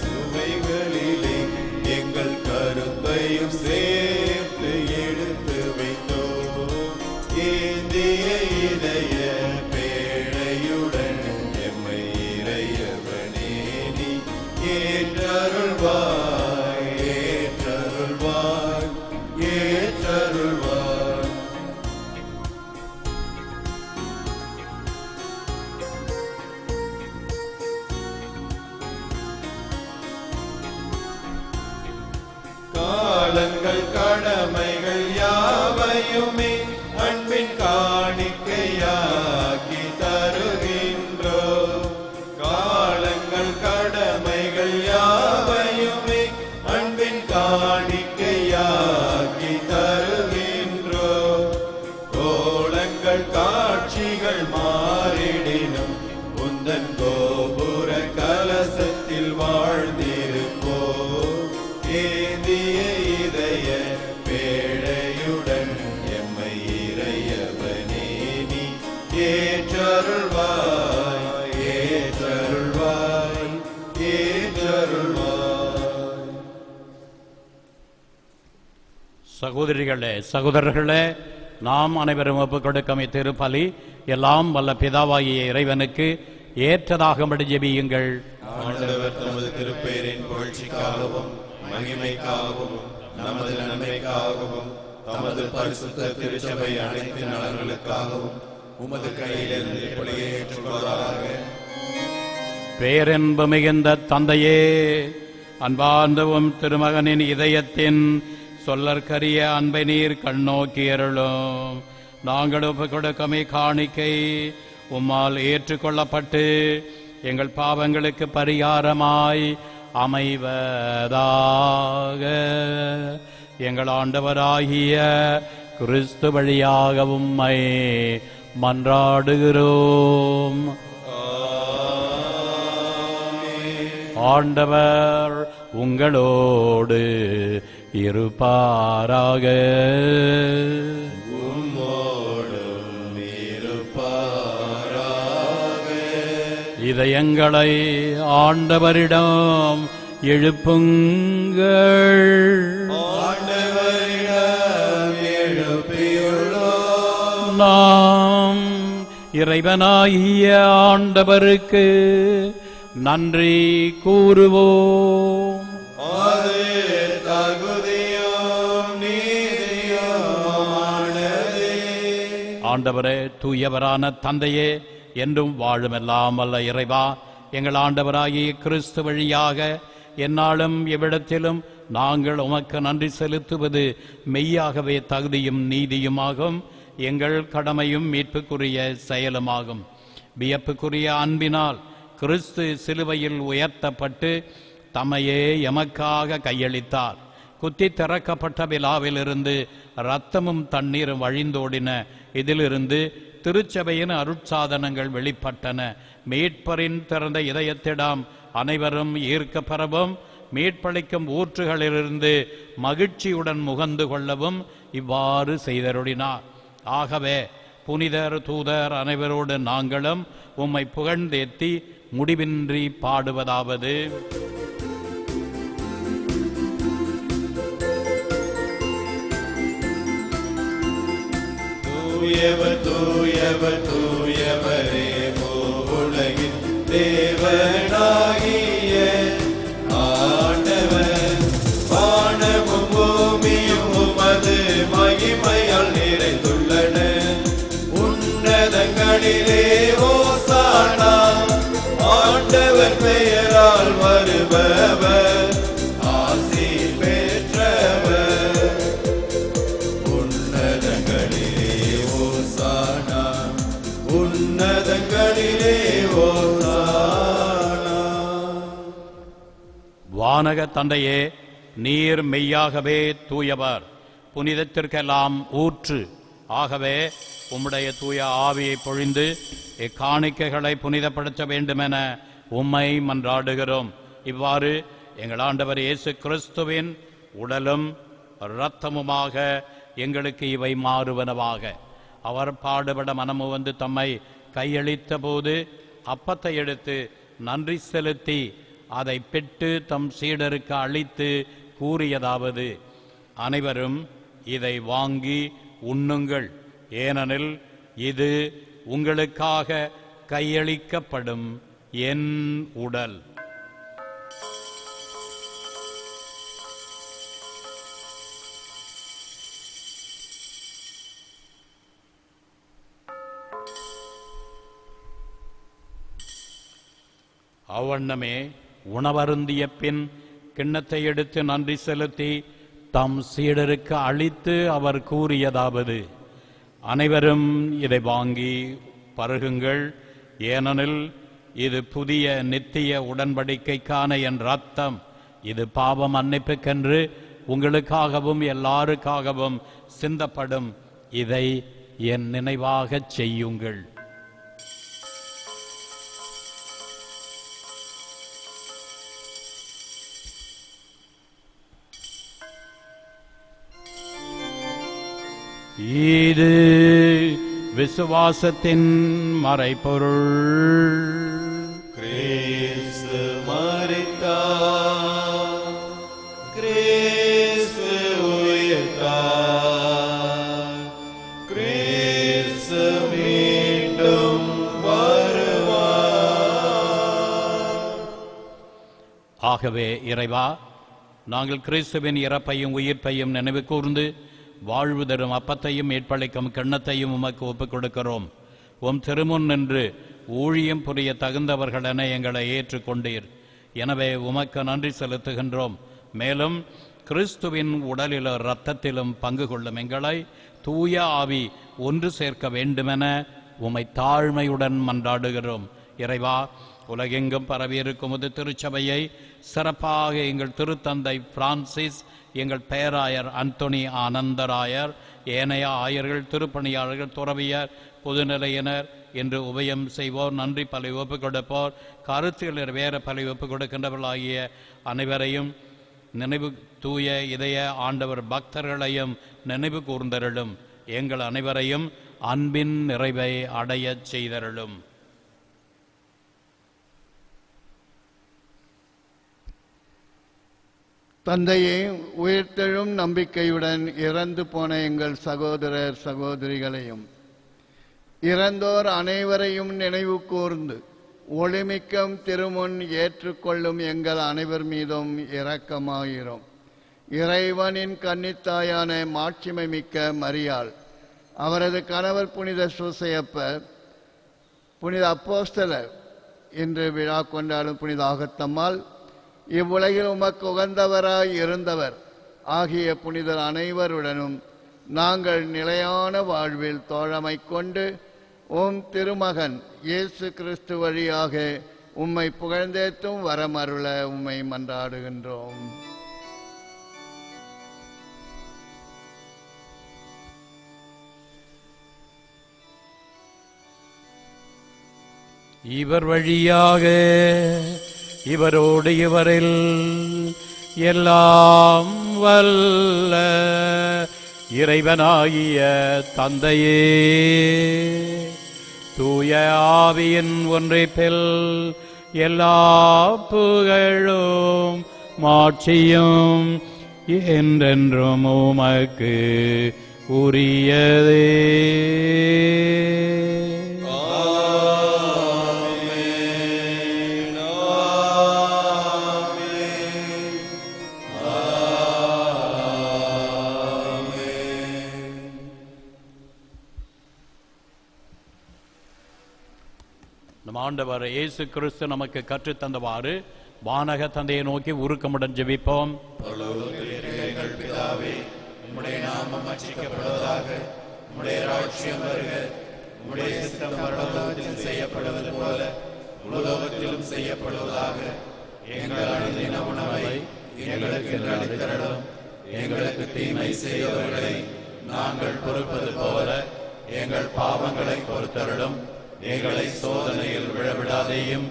சுவைகளிலே எங்கள் கருத்தையும் சேர்த்து எடுத்து வைத்தோம். இந்திய இதய பேழையுடன் எம்மை காலங்கள் கடமைகள் யாவையுமே அன்பின் காணிக்கையாக்கி தருகின்றோம். காலங்கள் கடமைகள் யாவையுமே அன்பின் காணிக்கையாக்கி தருகின்றோம். கோலங்கள் காட்சிகள் மாறிடினும் உந்தன் கோபுர கலசத்தில் வாழ்ந்திருப்போ. ஏந்திய இதய பேழையுடன் எம்மை இறையவனே நீ ஏற்றருள்வாய், ஏற்றருள்வாய், ஏற்றருள்வாய். சகோதரிகளே சகோதரர்களே, நாம் அனைவரும் ஒப்புக் கொடுக்கும் இத்திருப்பலி எல்லாம் வல்ல பிதாவாகிய இறைவனுக்கு ஏற்றதாகும்படி ஜெபியுங்கள். ஆண்டவர் தமது திருப்பெயரின் புகழ்ச்சிக்காகவும் மகிமைக்காகவும் நமது நன்மைக்காகவும் தமது பரிசுத்த திருச்சபை அனைத்து நலன்களுக்காகவும் உமது கையிலிருந்து இப்படியே ஏற்றுக்கொள்வாராக. பேரன்பு மிகுந்த தந்தையே, அன்பார்ந்தவும் திருமகனின் இதயத்தின் சொல்லற்கரிய அன்பை நீர் கண்ணோக்கி அருளும். நாங்கள் ஒப்புக் கொடுக்கும் காணிக்கை உம்மால் ஏற்றுக்கொள்ளப்பட்டு எங்கள் பாவங்களுக்கு பரிகாரமாய் அமைவதாக. எங்கள் ஆண்டவராகிய கிறிஸ்து வழியாக உம்மை மன்றாடுகிறோம். ஆண்டவர் உங்களோடு இருப்பாராக. உம்மோடும் இருப்பாராக. இதயங்களை ஆண்டவரிடம் எழுப்புங்கள். ஆண்டவரிடம் எழுப்பியுள்ளோம். நாம் இறைவனாகிய ஆண்டவருக்கு நன்றி கூறுவோம். அது தகுதியும் நீதியுமானதே. ஆண்டவரே, தூயவரான தந்தையே, என்றும் வாழுமெல்லாம் வல்ல இறைவா, எங்கள் ஆண்டவராகிய கிறிஸ்து வழியாக எந்நாளும் எவ்விடத்திலும் நாங்கள் உமக்கு நன்றி செலுத்துவது மெய்யாகவே தகுதியும் நீதியுமாகும். எங்கள் கடமையும் மீட்புக்குரிய செயலுமாகும். வியப்புக்குரிய அன்பினால் கிறிஸ்து சிலுவையில் உயர்த்தப்பட்டு தம்மையே எமக்காக கையளித்தார். குத்தி திறக்கப்பட்ட விழாவிலிருந்து இரத்தமும் தண்ணீரும் வழிந்தோடின. இதிலிருந்து திருச்சபையின் அருட்சாதனங்கள் வெளிப்பட்டன. மீட்பரின் திறந்த இதயத்திடம் அனைவரும் ஈர்க்கப்பெறவும் மீட்பளிக்கும் ஊற்றுகளிலிருந்து மகிழ்ச்சியுடன் முகந்து கொள்ளவும் இவ்வாறு செய்தருளினார். ஆகவே புனிதர் தூதர் அனைவரோடு நாங்களும் உம்மை புகழ்ந்தேத்தி முடிவின்றி பாடுவதாவது: தூயவர் தூயவர் தூயவரே, உலகின் தேவனாகிய ஆண்டவர், வானமும் பூமியும் உமது மகிமையால் நிறைந்துள்ளன. உன்னதங்களிலே ஓசானா, ஆண்டவர் பெயரால் வருபவர் ஆசி பெற்றவர். உன்னதங்களிலே ஓசானா, உன்னதங்களிலே ஓசானா. வானக தந்தையே, நீர் மெய்யாகவே தூயவர், புனிதத்திற்கெல்லாம் ஊற்று. ஆகவே உம்முடைய தூய ஆவியை பொழிந்து இக்காணிக்கைகளை புனிதப்படுத்த வேண்டுமென உம்மை மன்றாடுகிறோம். இவ்வாறு எங்கள் ஆண்டவர் இயேசு கிறிஸ்துவின் உடலும் இரத்தமுமாக எங்களுக்கு இவை மாறுவனவாக. அவர் பாடுபட மனமு வந்து தம்மை கையளித்த போது அப்பத்தை எடுத்து நன்றி செலுத்தி அதை பெற்று தம் சீடருக்கு அளித்து கூறியதாவது: அனைவரும் இதை வாங்கி உண்ணுங்கள், ஏனெனில் இது உங்களுக்காக கையளிக்கப்படும் என் உடல். அவ்வண்ணமே உணவருந்திய பின் கிண்ணத்தை எடுத்து நன்றி செலுத்தி தம் சீடருக்கு அளித்து அவர் கூறியதாவது, அனைவரும் இதை வாங்கி பருகுங்கள், ஏனெனில் இது புதிய நித்திய உடன்படிக்கைக்கான என் இரத்தம். இது பாவம் மன்னிப்புக்கென்று உங்களுக்காகவும் எல்லாருக்காகவும் சிந்தப்படும். இதை என் நினைவாகச் செய்யுங்கள். இது விசுவாசத்தின் மறைபொருள். கிறிஸ்து மரித்தார், கிறிஸ்து உயிர்த்தார், கிறிஸ்து மீண்டும் வருவார். ஆகவே இறைவா, நாங்கள் கிறிஸ்துவின் இறப்பையும் உயிர்ப்பையும் நினைவு கூர்ந்து வாழ்வு தரும் அப்பத்தையும் மீட்பளிக்கும் கிண்ணத்தையும் உமக்கு ஒப்புக் கொடுக்கிறோம். உம் திருமுன் நின்று ஊழியம் புரிய தகுந்தவர்களென எங்களை ஏற்றுக்கொண்டீர். எனவே உமக்கு நன்றி செலுத்துகின்றோம். மேலும் கிறிஸ்துவின் உடலிலும் இரத்தத்திலும் பங்கு கொள்ளும் எங்களை தூய ஆவி ஒன்று சேர்க்க வேண்டுமென உம்மை தாழ்மையுடன் மன்றாடுகிறோம். இறைவா, உலகெங்கும் பரவியிருக்கும் இது திருச்சபையை சிறப்பாக எங்கள் திருத்தந்தை பிரான்சிஸ், எங்கள் பேராயர் அந்தோனி ஆனந்தராயர், ஏனைய ஆயர்கள், திருப்பணியாளர்கள், துறவியர், பொதுநிலையினர் என்று உபயம் செய்வோர், நன்றி பலி ஒப்புக் கொடுப்போர், கருத்தில் வேற பலி ஒப்புக் கொடுக்கின்றவர்களாகிய அனைவரையும் நினைவு தூய இதய ஆண்டவர் பக்தர்களையும் நினைவு கூர்ந்தருளும். எங்கள் அனைவரையும் அன்பின் நிறைவை அடையச் செய்தருளும். தந்தையே, உயிர்த்தெழும் நம்பிக்கையுடன் இறந்து போன எங்கள் சகோதரர் சகோதரிகளையும் இறந்தோர் அனைவரையும் நினைவு கூர்ந்து ஒளிமிக்கம் திருமுன் ஏற்றுக்கொள்ளும் எங்கள் அனைவர் மீதும் இரக்கமாயிரும். இறைவனின் கன்னித்தாயான மாட்சிமை மிக்க மரியாள், அவரது கணவர் புனித சூசையப்பர், புனித அப்போஸ்தலர், இன்று விழா கொண்டாடும் புனித ஆகத்தம்மாள், இவ்வுலகில் உமக்கு உகந்தவராய் இருந்தவர் ஆகிய புனிதர் அனைவருடனும் நாங்கள் நிலையான வாழ்வில் தோழமை கொண்டு உம் திருமகன் இயேசு கிறிஸ்து வழியாக உம்மை புகழ்ந்தேத்தும் வரமருள உம்மை மன்றாடுகின்றோம். இவர் வழியாக இவரோடு இவரில் எல்லாம் வல்ல இறைவனாகிய தந்தையே, தூய ஆவியின் ஒன்றிப்பில் எல்லா புகழும் மாட்சியும் என்றென்றும் உமக்கு உரியதே. ஆண்டவர் இயேசு கிறிஸ்து நமக்கு கற்றுத்தந்தவாறு வானக தந்தையை நோக்கி உருக்கமுடன் ஜெபிப்போம். எங்கள் பிதாவே, உம்முடைய நாமம் அர்ச்சிக்கப்படுவதாக, உம்முடைய ராஜ்யம் வருக, உம்முடைய சித்தம் பரலோகத்தில் செய்யப்படுவது போல உலோகத்திலும் செய்யப்படுவதாக. எங்கள் அனுதின உணவை எங்களுக்கு அளித்தருளும். எங்களுக்கு தீமை செய்தவர்களை நாங்கள் பொறுப்பது போல எங்கள் பாவங்களை பொறுத்தருளும். எங்களை சோதனையில் விழவிடாதேயும்,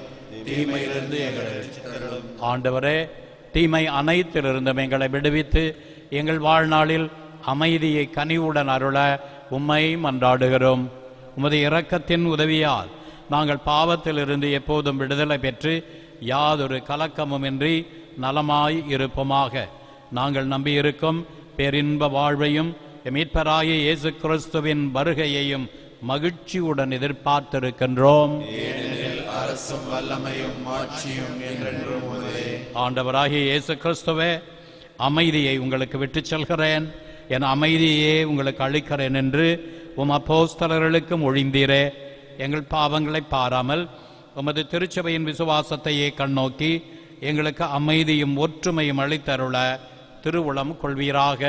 தீமையிலிருந்து எங்களை ரட்சித்தருளும். ஆண்டவரே, தீமை அனைத்திலிருந்தும் எங்களை விடுவித்து எங்கள் வாழ்நாளில் அமைதியை கனிவுடன் அருள உம்மை மன்றாடுகிறோம். உமது இரக்கத்தின் உதவியால் நாங்கள் பாவத்திலிருந்து எப்போதும் விடுதலை பெற்று யாதொரு கலக்கமுமின்றி நலமாய் இருப்போமாக. நாங்கள் நம்பியிருக்கும் பேரின்ப வாழ்வையும் மீட்பராகிய இயேசு கிறிஸ்துவின் வருகையையும் மகிழ்ச்சியுடன் எதிர்பார்த்திருக்கின்றோம். ஏனெனில் அரசும் வல்லமையும் மாட்சியும் என்றென்றும் உமதே. ஆண்டவராகிய இயேசு கிறிஸ்துவே, அமைதியை உங்களுக்கு விட்டுச் செல்கிறேன், என் அமைதியே உங்களுக்கு அளிக்கிறேன் என்று உம் அப்போஸ்தலர்களுக்கு மொழிந்தீரே. எங்கள் பாவங்களை பாராமல் உமது திருச்சபையின் விசுவாசத்தையே கண்ணோக்கி எங்களுக்கு அமைதியும் ஒற்றுமையும் அளித்தருள திருவுளம் கொள்வீராக.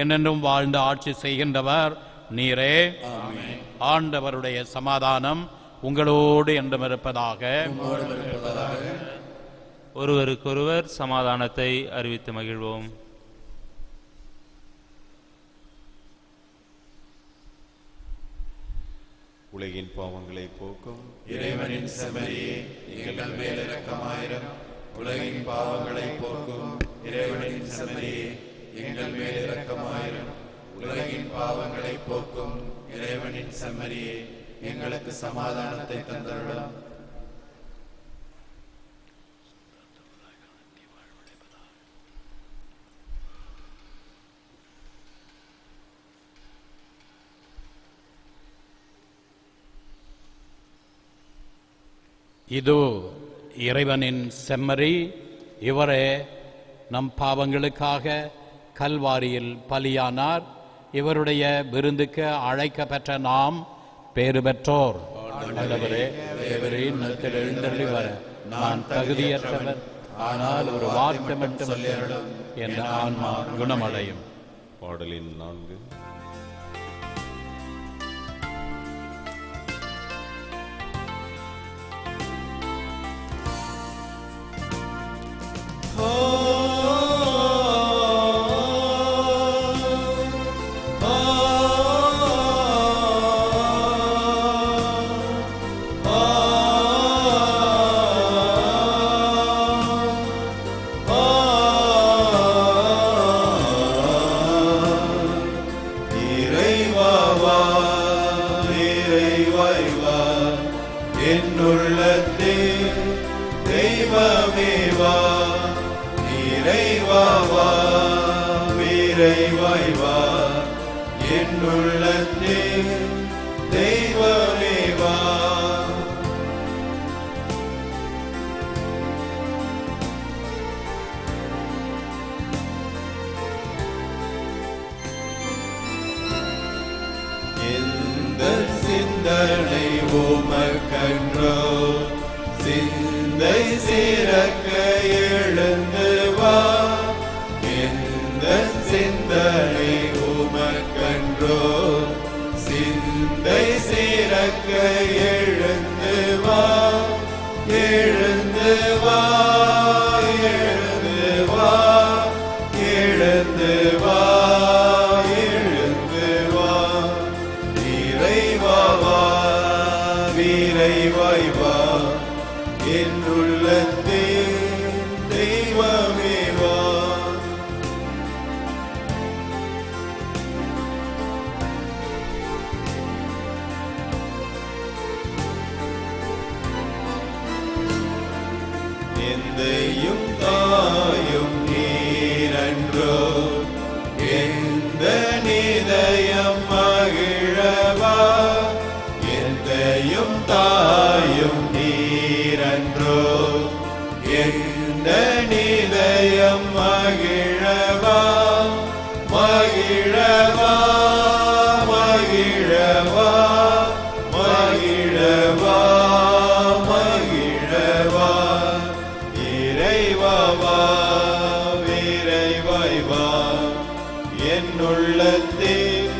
என்னென்றும் வாழ்ந்து ஆட்சி செய்கின்றவர் நீரே. ஆண்டவருடைய சமாதானம் உங்களோடு என்றும் இருப்பதாக. ஒருவருக்கொருவர் சமாதானத்தை அறிவித்து மகிழ்வோம். உலகின் பாவங்களை போக்கும் இறைவனின் செம்மறியே எங்கள் மேல் இரக்கமாயிரம். உலகின் பாவங்களை போக்கும் இறைவனின் செம்மறியே எங்கள் மேல் இரக்கமாயிரம். உலகின் பாவங்களை போக்கும் இறைவனின் செம்மறியே எங்களுக்கு சமாதானத்தை தந்தருளும். இது இறைவனின் செம்மறி. இவரே நம் பாவங்களுக்காக கல்வாரியில் பலியானார். இவருடைய விருந்துக்கு அழைக்கப்பெற்ற நாம் பேறு பெற்றோர். ஆண்டவரே, நிலத்தில் எழுந்தருளி வர நான் தகுதியற்றவர். ஆனால் ஒரு வார்த்தை மட்டும் சொல்லியருளும், என் ஆன்மா குணமடையும். பாடலின் 4. சிந்தனை உமக்கன்றோ சிந்தை சிறக்க எழுந்து வா. எந்த சிந்தனை உமக்கன்றோ சிந்தை சிறக்க எழுந்து வா. எழுந்து வா, எழுந்து வா, எழுந்து வா, எழுந்து வா. இறைவா வா, இறைவாய் வா, என் உள்ளத்தில் தெய்வமே வா. எந்தையும் தாயும் நீரன்றோ எந்த நிதயம் மகிழவா. எந்தையும் தாயும் நீரன்றோ எந்த நிதயம் மகிழவா. மகிழவா, மகிழவா, மகிழவா, மகிழவா. இறைவா வா, இறைவாய் வா, என் உள்ளத்தில்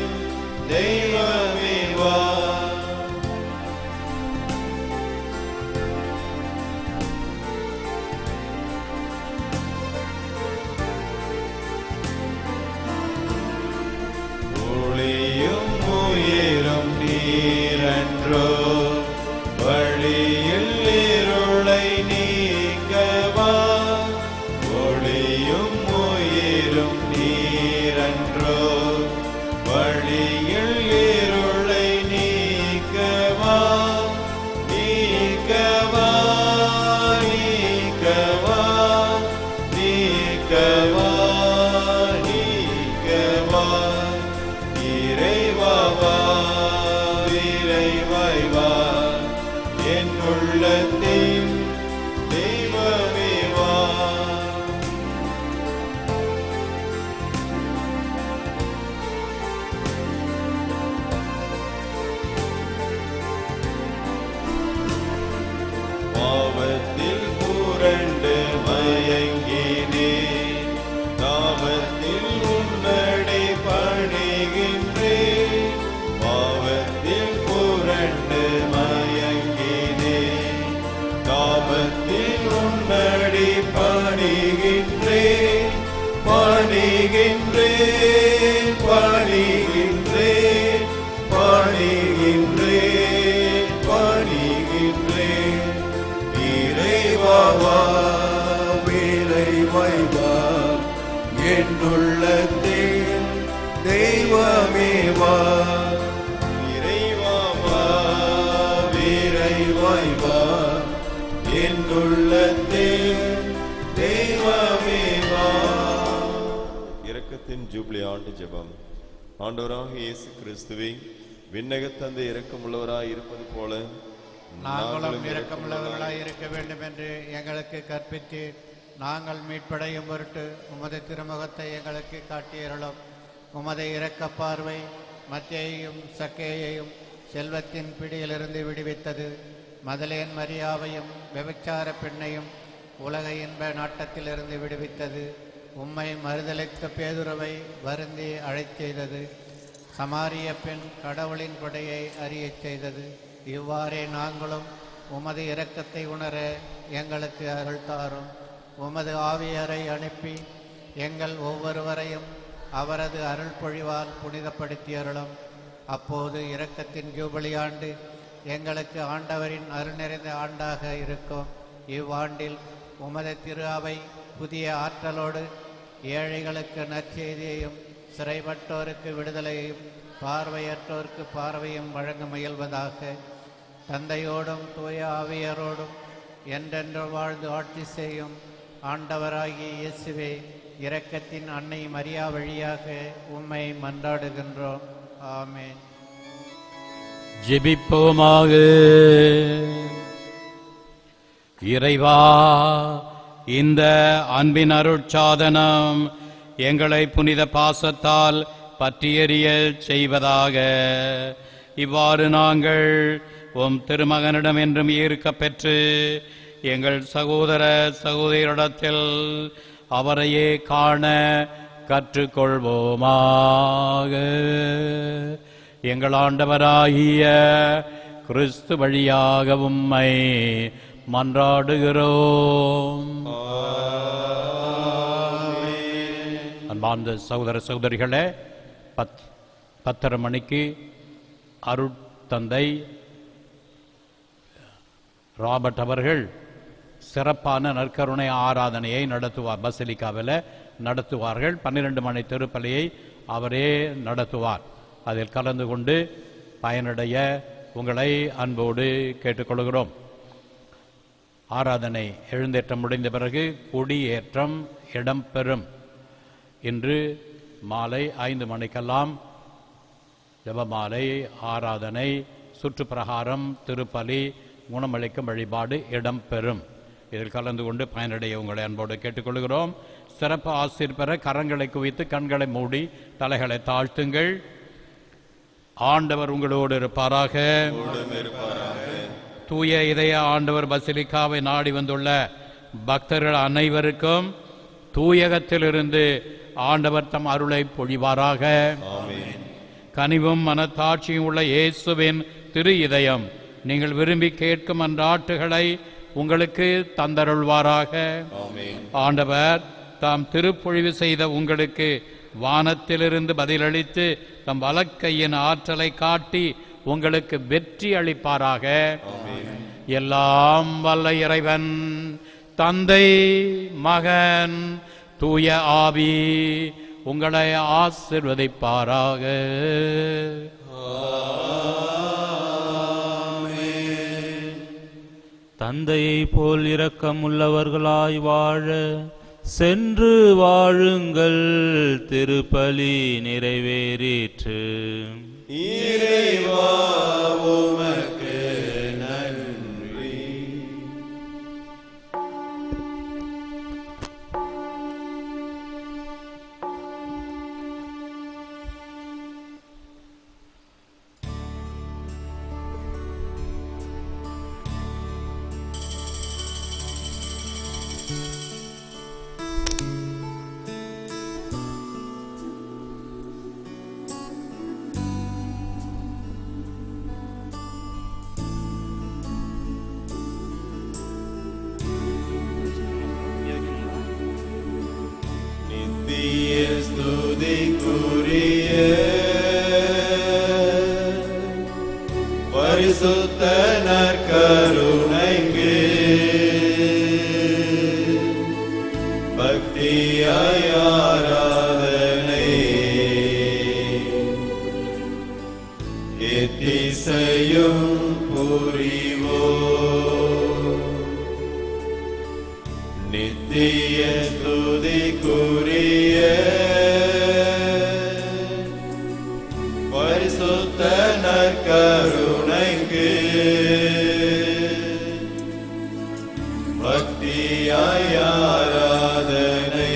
தெய்வமே வா. ஒளியும் உயிரும் நீரன்றோ வழியில் இருளை நீக்கவா. ஒளியும் உயிரும் நீரன்றோ வழியில் உன்னடி பணிகின்றேன், பாவத்தில் புரண்டு மயங்கினேன். தாபத்தில் உன்னடி பணிகின்றேன், பணிகின்றேன், பணிகின்றேன், பணிகின்றேன், பணிகின்றேன். இறைவாவா இறைவாய்வா என்னுள்ளத்தில் தெய்வமேவா. இறைவாவா இறைவாய்வா என்னுள்ளத்தில் தெய்வமேவா. இரக்கத்தின் ஜூப்ளி ஆண்டு ஜெபம். ஆண்டவராக இயேசு கிறிஸ்துவே, விண்ணக தந்தை இரக்கமுள்ளவராய் இருப்பது போல நாங்களும் இரக்கமுள்ளவர்களாய் இருக்க வேண்டும் என்று எங்களுக்கு கற்பித்து நாங்கள் மீட்படையும் பொருட்டு உமது திருமுகத்தை எங்களுக்கு காட்டியருளும். உமது இரக்க பார்வை மத்தேயையும் சக்கேயையும் செல்வத்தின் பிடியிலிருந்து விடுவித்தது. மதலேன் மரியாவையும் விபச்சார பெண்ணையும் உலக இன்ப நாட்டத்திலிருந்து விடுவித்தது. உம்மை மறுதலித்த பேதுருவை வருந்தி அழைச் செய்தது. சமாரிய பெண் கடவுளின் கொடையை அறியச் செய்தது. இவ்வாறே நாங்களும் உமது இரக்கத்தை உணர எங்களுக்கு அருள் தாரும். உமது ஆவியரை அனுப்பி எங்கள் ஒவ்வொருவரையும் அவரது அருள் பொழிவால் புனிதப்படுத்தி அருளும். அப்போது இரக்கத்தின் ஜூபிலி ஆண்டு எங்களுக்கு ஆண்டவரின் அருள் நிறைந்த ஆண்டாக இருக்கும். இவ்வாண்டில் உமது திரு அவை புதிய ஆற்றலோடு ஏழைகளுக்கு நற்செய்தியையும் சிறைப்பட்டோருக்கு விடுதலையையும் பார்வையற்றோருக்கு பார்வையும் வழங்க முயல்வதாக. தந்தையோடும் தூய ஆவியரோடும் என்றென்று வாழ்ந்து ஆட்சி செய்யும் ஆண்டவராகிய இயேசுவே, இரக்கத்தின் அன்னை மரியா வழியாக உம்மை மன்றாடுகின்றோம். ஆமென். ஜெபிப்போமாக. இறைவா, இந்த அன்பின் அருட்சாதனம் எங்களை புனித பாசத்தால் பற்றியெறிய செய்வதாக. இவ்வாறு நாங்கள் உம் திருமகனிடம் என்றும் ஈர்க்க பெற்று எங்கள் சகோதர சகோதரிடத்தில் அவரையே காண கற்றுக்கொள்வோமாக. எங்கள் ஆண்டவராகிய கிறிஸ்து வழியாக உம்மை மன்றாடுகிறோம். அன்பார்ந்த சகோதர சகோதரிகளே, 10:30 மணிக்கு அருட்தந்தை ராபர்ட் அவர்கள் சிறப்பான நற்கருணை ஆராதனையை நடத்துவார். பசிலிக்காவில் நடத்துவார்கள். 12 மணி திருப்பலியை அவரே நடத்துவார். அதில் கலந்து கொண்டு பயனடைய உங்களை அன்போடு கேட்டுக்கொள்கிறோம். ஆராதனை எழுந்தேற்றம் முடிந்த பிறகு கொடியேற்றம் இடம்பெறும். இன்று மாலை 5 மணிக்கெல்லாம் ஜெபமாலை, ஆராதனை, சுற்றுப்பிரகாரம், திருப்பலி, குணமளிக்கும் வழிபாடு இடம்பெறும். இதில் கலந்து கொண்டு பயனடைய உங்களை அன்போடு கேட்டுக்கொள்கிறோம். சிறப்பு ஆசிர் பெற கரங்களை குவித்து கண்களை மூடி தலைகளை தாழ்த்துங்கள். ஆண்டவர் உங்களோடு இருப்பாராக. தூய இதய ஆண்டவர் பசிலிக்காவை நாடி வந்துள்ள பக்தர்கள் அனைவருக்கும் தூயகத்திலிருந்து ஆண்டவர் தம் அருளை பொழிவாராக. கனிவும் மனத்தாட்சியும் உள்ள இயேசுவின் திரு இதயம் நீங்கள் விரும்பி கேட்கும் அன்றாட்டுகளை உங்களுக்கு தந்தருள்வாராக. ஆண்டவர் தாம் திருப்பொழிவு செய்த உங்களுக்கு வானத்திலிருந்து பதிலளித்து தம் வலக்கையின் ஆற்றலை காட்டி உங்களுக்கு வெற்றி அளிப்பாராக. எல்லாம் வல்ல இறைவன் தந்தை, மகன், தூய ஆவி உங்களை ஆசீர்வதிப்பாராக. தந்தையை போல் இரக்கம் உள்ளவர்களாய் வாழ சென்று வாழுங்கள். திருப்பலி நிறைவேறிற்று. இறைவா உமக்கு நன்றி. ஸ்துதிக்குரிய பரிசுத்த நற்கருணைக்கு பக்தியாய் ஆராதனை எத்திசையும் புரிவோம். நித்திய ஸ்துதிக்குரிய பரிசுத்த நற்கருணைக்கு பக்தியாய் ஆராதனை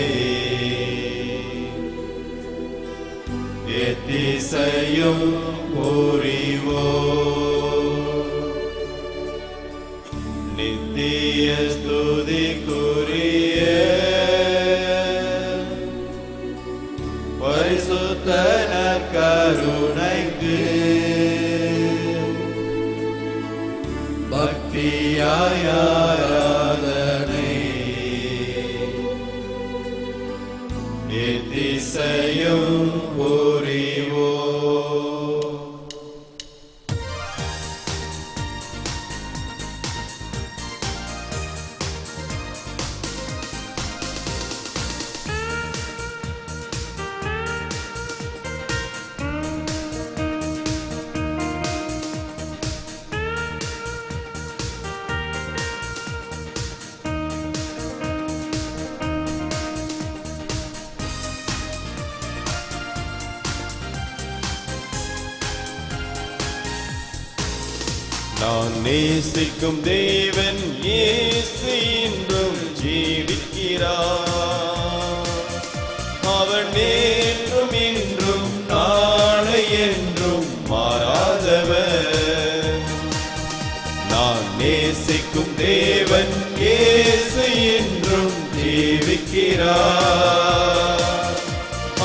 எத்திசையும் புரிவோம். நித்திய ஸ்துதிக்குரிய பரிசுத்த நற்கருணைக்கு பக்தியாய் ஆராதனை எத்திசையும் புரிவோம். நான் நேசிக்கும் தேவன் இயேசு இன்றும் ஜீவிக்கிறார். அவர் நேற்றும் இன்றும் நாளை என்றும் மாறாதவர். நான் நேசிக்கும் தேவன் இயேசு இன்றும் ஜீவிக்கிறார்.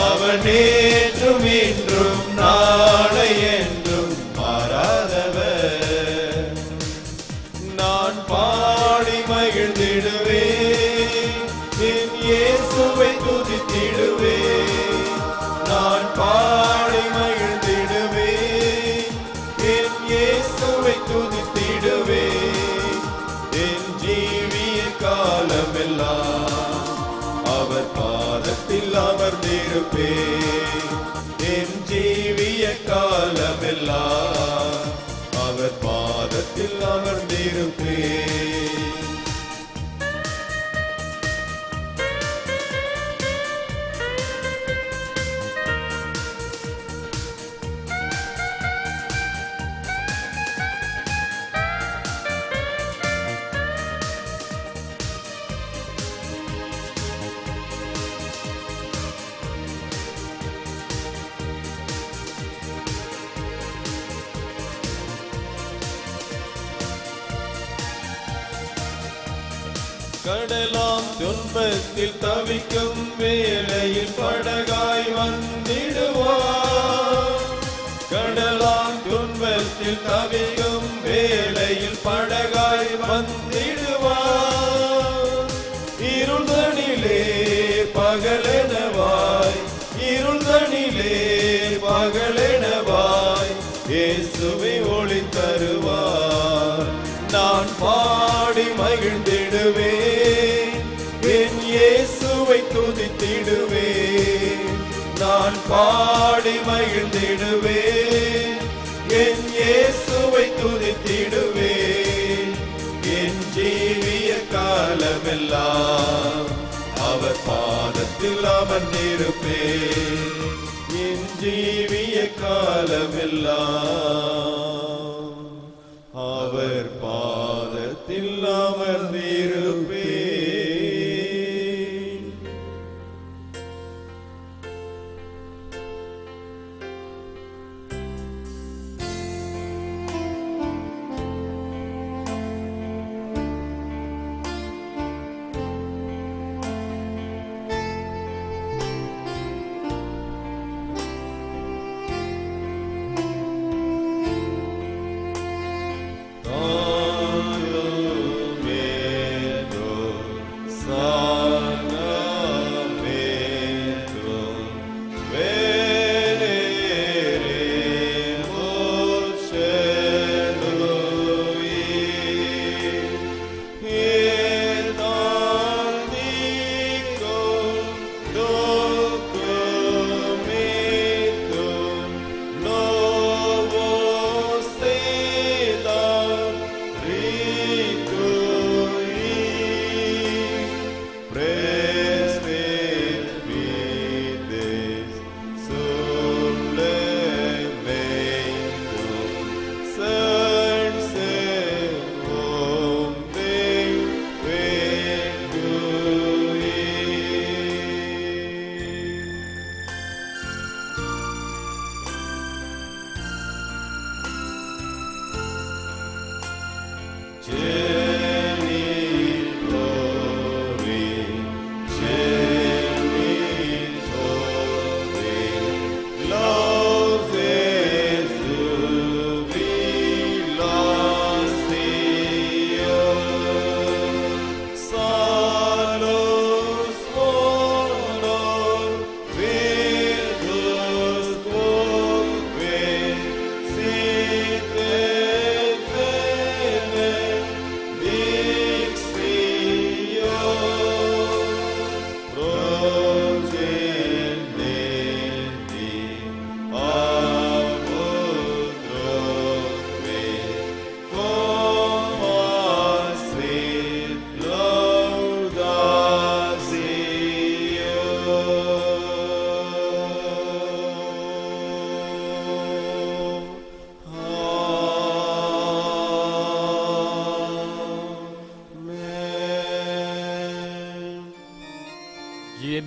அவர் நேற்றும் இன்றும் நாளை என்றும் மாறாதவர். நான் பாடி மகிழ்ந்திடுவேன், என் இயேசுவை துதித்திடுவேன். நான் பாடி மகிழ்ந்திடுவேன், என் இயேசுவை துதித்திடுவேன். என் ஜீவிய காலமெல்லாம் அவர் பாதத்தில் அமர்ந்திருப்பேன். என் ஜீவிய காலமெல்லாம் அவர் பாதத்தில் அமர்ந்திருப்பேன். கடலாம் துன்பத்தில் தவிக்கும் வேளையில் படகாய் வந்திடுவார். கடலாம் துன்பத்தில் தவிக்கும் வேளையில் படகாய் வந்திடுவார். இருள்தனிலே பகலெனவாய், இருள்தனிலே பகலெனவாய் இயேசுவை ஒளி தருவார். நான் பாடி மகிழ்ந்திடுவேன், என் இயேசுவை துதித்திடுவேன். நான் பாடி மகிழ்ந்திடுவேன், என் இயேசுவை துதித்திடுவேன். என் ஜீவிய காலமெல்லாம் அவர் பாதத்தில் அமர்ந்திருப்பேன். என் ஜீவிய காலமெல்லாம் அவர் பாதத்தில் அமர்ந்திருப்பேன்.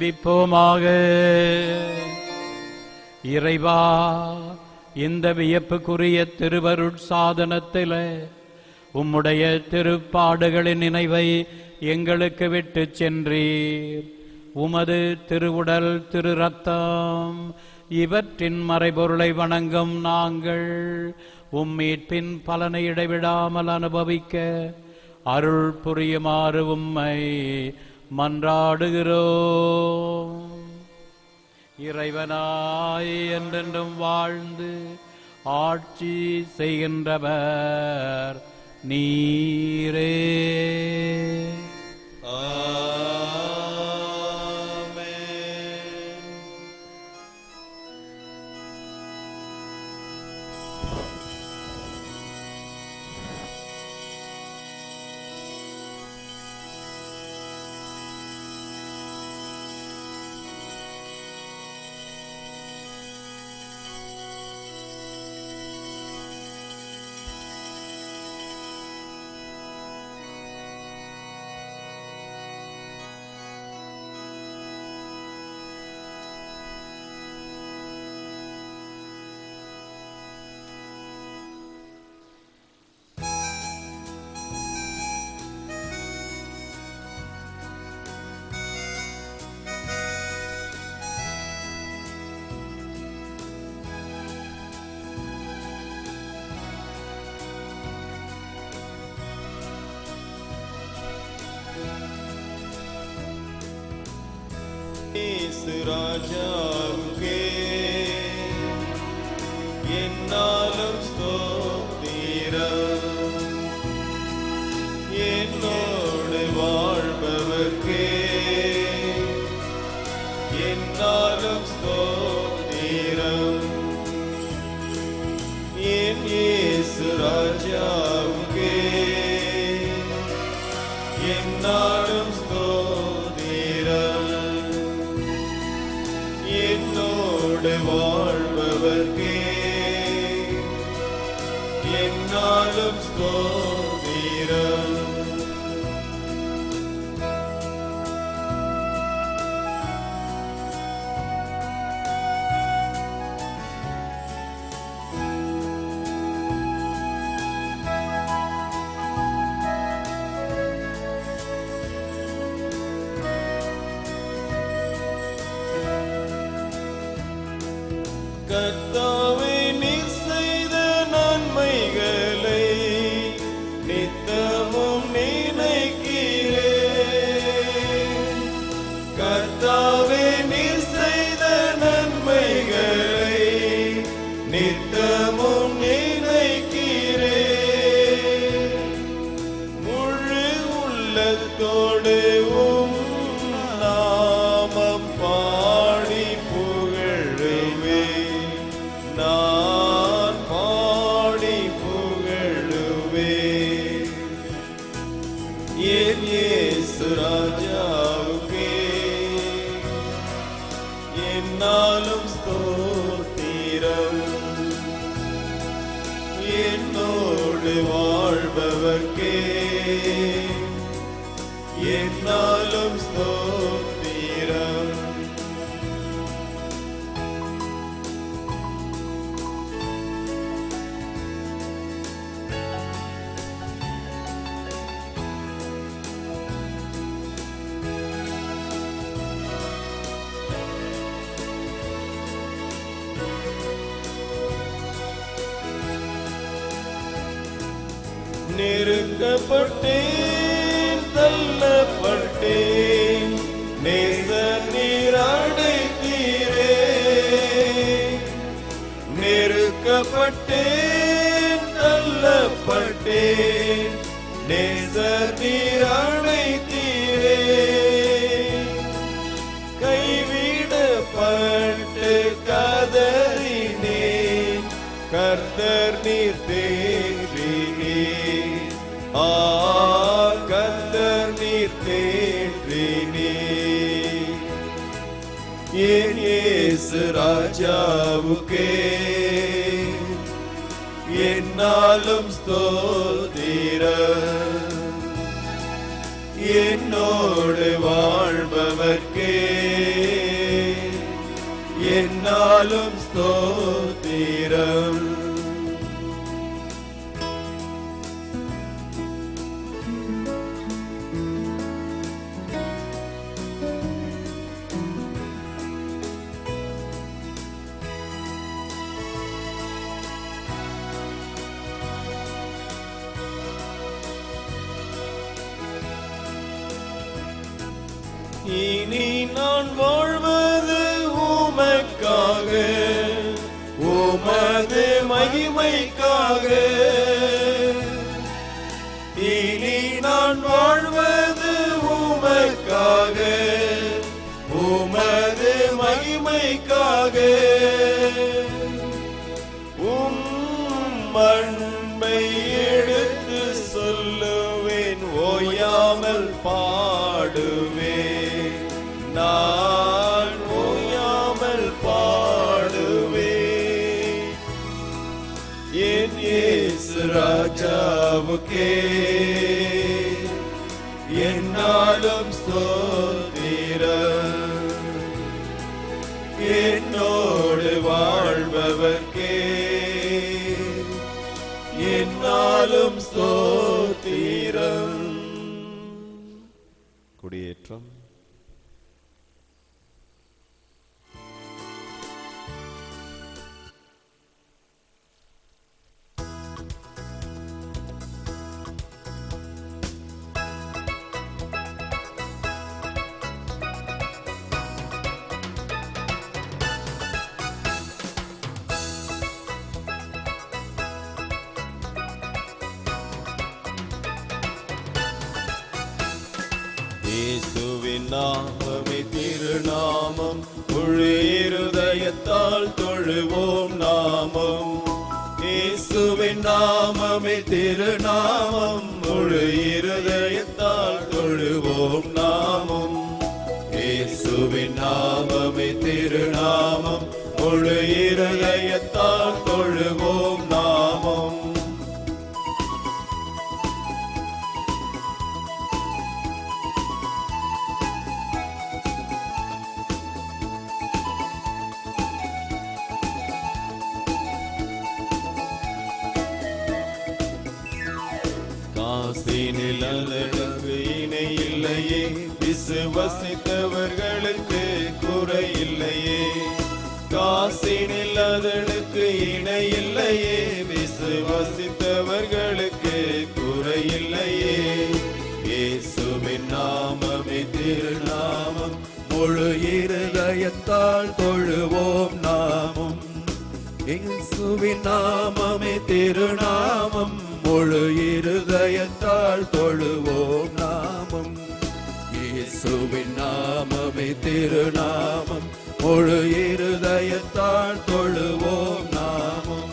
ஜெபிப்போமாக. இறைவா, இந்த வியப்புக்குரிய திருவருட்சாதனத்தில் உம்முடைய திருப்பாடுகளின் நினைவை எங்களுக்கு விட்டு சென்றீர். உமது திருவுடல் திரு ரத்தம் இவற்றின் மறைபொருளை வணங்கும் நாங்கள் உம்மீட்பின் பலனை இடைவிடாமல் அனுபவிக்க அருள் புரியுமாறு உம்மை மன்றாடுகிறோம். இறைவனாய் என்றென்றும் வாழ்ந்து ஆட்சி செய்கின்றவர் நீரே. இயேசு ராஜாவுக்கே என்னாலும் ஸ்தோத்திரம், என்னோடு வாழ்பவர்க்கே என்னாலும் ஸ்தோத்திரம். என் இயேசு ராஜாவுக்கே என்னாலும் ஸ்தோத்திரம், என்னோடு வாழ்பவர்க்கே என்னாலும் ஸ்தோத்திரம். கர்த்தாவே, நீர் செய்த நன்மைகளை நித்தமும் நினைக்கிறேன். கர்த்தாவே, நீர் செய்த நன்மைகளை நித்தமும் நினைக்கிறேன். முழு உள்ளத்தோடு உம் நாமம் பாடி புகழுவேன், நான் பாடி புகழுவேன். என் இயேசு ராஜாவுக்கே என்னாலும் ஸ்தோத்திரம், என்னோடு வாழ்பவர்க்கே என்னாலும் ஸ்தோத்திரம். நெருக்கப்பட்டேன், தள்ளப்பட்டேன், நேச நீர் அடைத்தீரே. நெருக்கப்பட்டேன், தள்ளப்பட்டேன், நேச நீர் அடைத்தீரே. கைவிடப்பட்டு கதறினேன், கர்த்தர் நீர் தேற்றினீர். கர்த்தர் நீர் தேற்றினீர். என் இயேசு ராஜாவுக்கே என்னாலும் ஸ்தோத்திரம், என்னோடு வாழ்பவர்க்கே என்னாலும் ஸ்தோத்திரம். இனி நான் வாழ்வது உமக்காக, உமது மகிமைக்காக. இனி நான் வாழ்வது உமக்காக, உமது மகிமைக்காக. அன்பை எடுத்து சொல்லுவேன், ஓயாமல் பாடுவேன். நான் ஓயாமல் பாடுவேன். என் இயேசு ராஜாவுக்கே என்னாலும் ஸ்தோத்திரம். என்னோடு வாழ்பவர்க்கே என்னாலும் ஸ்தோத்திரம். குடியேற்றம். இயேசுவின் நாமமே திருநாமம், முழு இருதயத்தால் தொழுவோம் நாமம். இயேசுவின் நாமமே திருநாமம், முழு இருதயத்தால் தொழுவோம் நாமம். இயேசுவின் நாமமே திருநாமம், முழு இருதயத்தால் தொழுவோம் நாமம். காசினில் அதற்கு இணை இல்லையே, விசுவசித்தவர்களுக்கு குறை இல்லையே. காசினில் அதற்கு இணை இல்லையே, விசுவசித்தவர்களுக்கு குறை இல்லையே. இயேசுவின் நாமமே திருநாமம், முழு இருதயத்தால் தொழுவோம் நாமம். இயேசுவின் நாமமே திருநாமம், முழு இருதயத்தால் தொழுவோம் நாமம். இயேசுவின் நாமமே திருநாமம், முழு இருதயத்தால் தொழுவோம் நாமம்.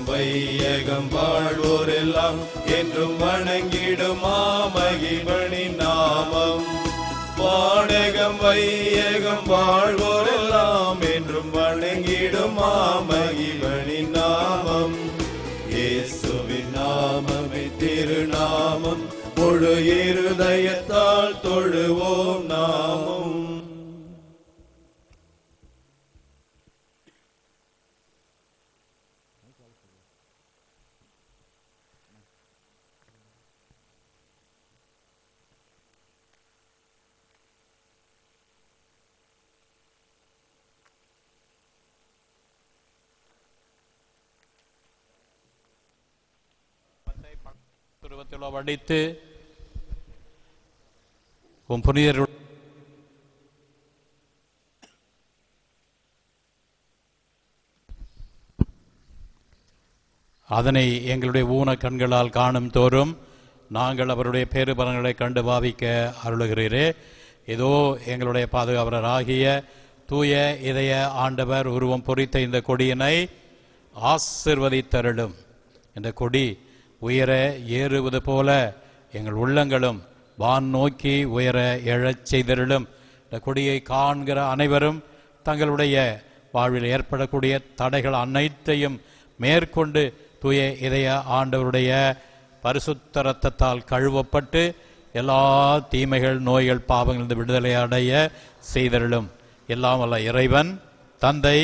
வையகம் வாழ்வோரெல்லாம் என்றும் வணங்கிடும் மகிமணி நாமம். வானகம் வையகம் வாழ்வோரெல்லாம் என்றும் வணங்கிடும் மகிமணி நாமம். இயேசுவின் நாமமே திருநாமம், முழு இருதயத்தால் தொழுவோம் நாமம். வடித்து உம் புனிதர் அதனை எங்களுடைய ஊன கண்களால் காணும் தோறும் நாங்கள் அவருடைய பேறுபலன்களை கண்டு பாவிக்க அருளுகிறீரே. இதோ எங்களுடைய பாதுகாவலராகிய தூய இதய ஆண்டவர் உருவம் பொறித்த இந்த கொடியினை ஆசிர்வதித்தருளும். இந்த கொடி உயர ஏறுவது போல எங்கள் உள்ளங்களும் வான் நோக்கி உயர எழச் செய்தருளும். இந்த கொடியை காண்கிற அனைவரும் தங்களுடைய வாழ்வில் ஏற்படக்கூடிய தடைகள் அனைத்தையும் மேற்கொண்டு தூய இதய ஆண்டவருடைய பரிசுத்த இரத்தத்தால் கழுவப்பட்டு எல்லா தீமைகள், நோய்கள், பாவங்களிலிருந்து விடுதலை அடைய செய்தருளும். எல்லாம் வல்ல இறைவன், தந்தை,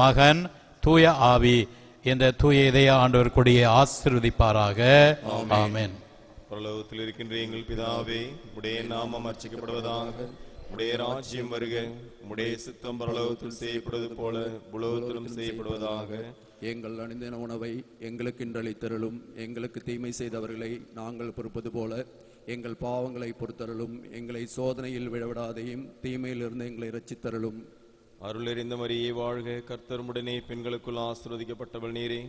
மகன், தூய ஆவி இந்த தூய இதய ஆண்டவர் கொடியை ஆசீர்வதிப்பாராக. ஆமென். பரலோகத்தில் இருக்கின்ற எங்கள் பிதாவே, உடைய நாமம் அர்ச்சிக்கப்படுவதாக, உடைய ராஜ்யம் வருக, உடைய சித்தம் பரலோகத்தில் செய்யப்படுவது போல உலகத்திலும் செய்யப்படுவதாக. எங்கள் அணிந்தின உணவை எங்களுக்கு இன்றளித்தருளும். எங்களுக்கு தீமை செய்தவர்களை நாங்கள் பொறுப்பது போல எங்கள் பாவங்களை பொறுத்தருளும். எங்களை சோதனையில் விழவிடாதையும் தீமையிலிருந்து எங்களை இரட்சித்தருளும். அருளறிந்த மரியே வாழ்க, கர்த்தருமுடனே பெண்களுக்குள் ஆசீர்வதிக்கப்பட்டவள் நீரே.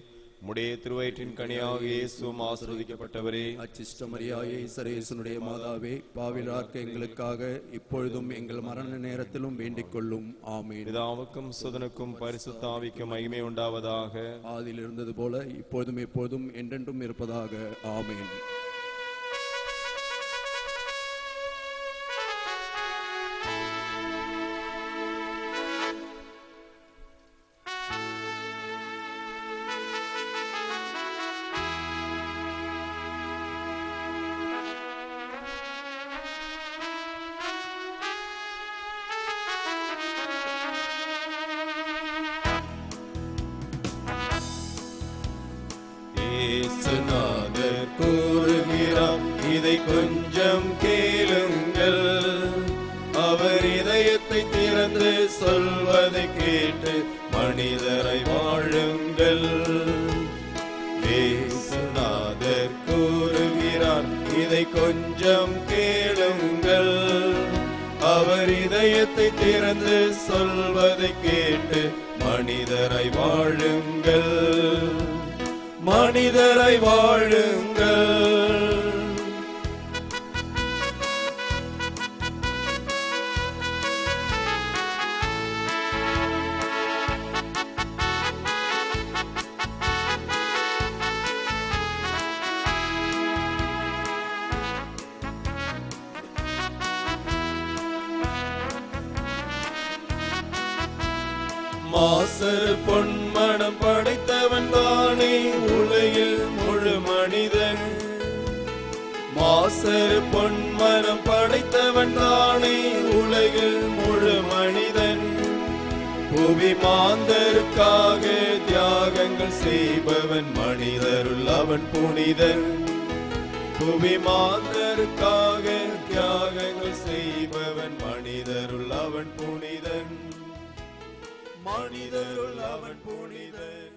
உடைய திருவயிற்றின் கனியாக இயேசுவும் ஆசீர்வதிக்கப்பட்டவரே. அச்சிஷ்ட மரியாயே, சரேசனுடைய மாதாவே, பாவிலார்க்க எங்களுக்காக இப்பொழுதும் எங்கள் மரண நேரத்திலும் வேண்டிக் கொள்ளும். ஆமென். பிதாவுக்கும் சுதனுக்கும் பரிசுத்த ஆவிக்கும் மகிமை உண்டாவதாக. ஆதியில் இருந்தது போல இப்பொழுதும் எப்பொழுதும் என்றென்றும் இருப்பதாக. ஆமென். இயேசுநாதர் கூறுகிறார், இதை கொஞ்சம் கேளுங்கள். அவர் இதயத்தை திறந்து சொல்வதை கேட்டு மனிதரை வாழுங்கள். இயேசுநாதர் கூறுகிறார், இதை கொஞ்சம் கேளுங்கள். அவர் இதயத்தை திறந்து சொல்வதை கேட்டு மனிதரை வாழுங்கள். மனிதரை வாழுங்கள். மாசரு பொன்மனம் படைத்தவன் தானே உலகில் முழு மனிதன். மாசரு பொன்மனம் படைத்தவன் தானே உலகில் முழு மனிதன். புவி மாந்தருக்காக தியாகங்கள் செய்பவன் மனிதருள் அவன் புனிதன். புவி மாந்தருக்காக தியாகங்கள் செய்பவன் மனிதருள் அவன் புனிதன். மனிதருள் அவன் புனிதன்.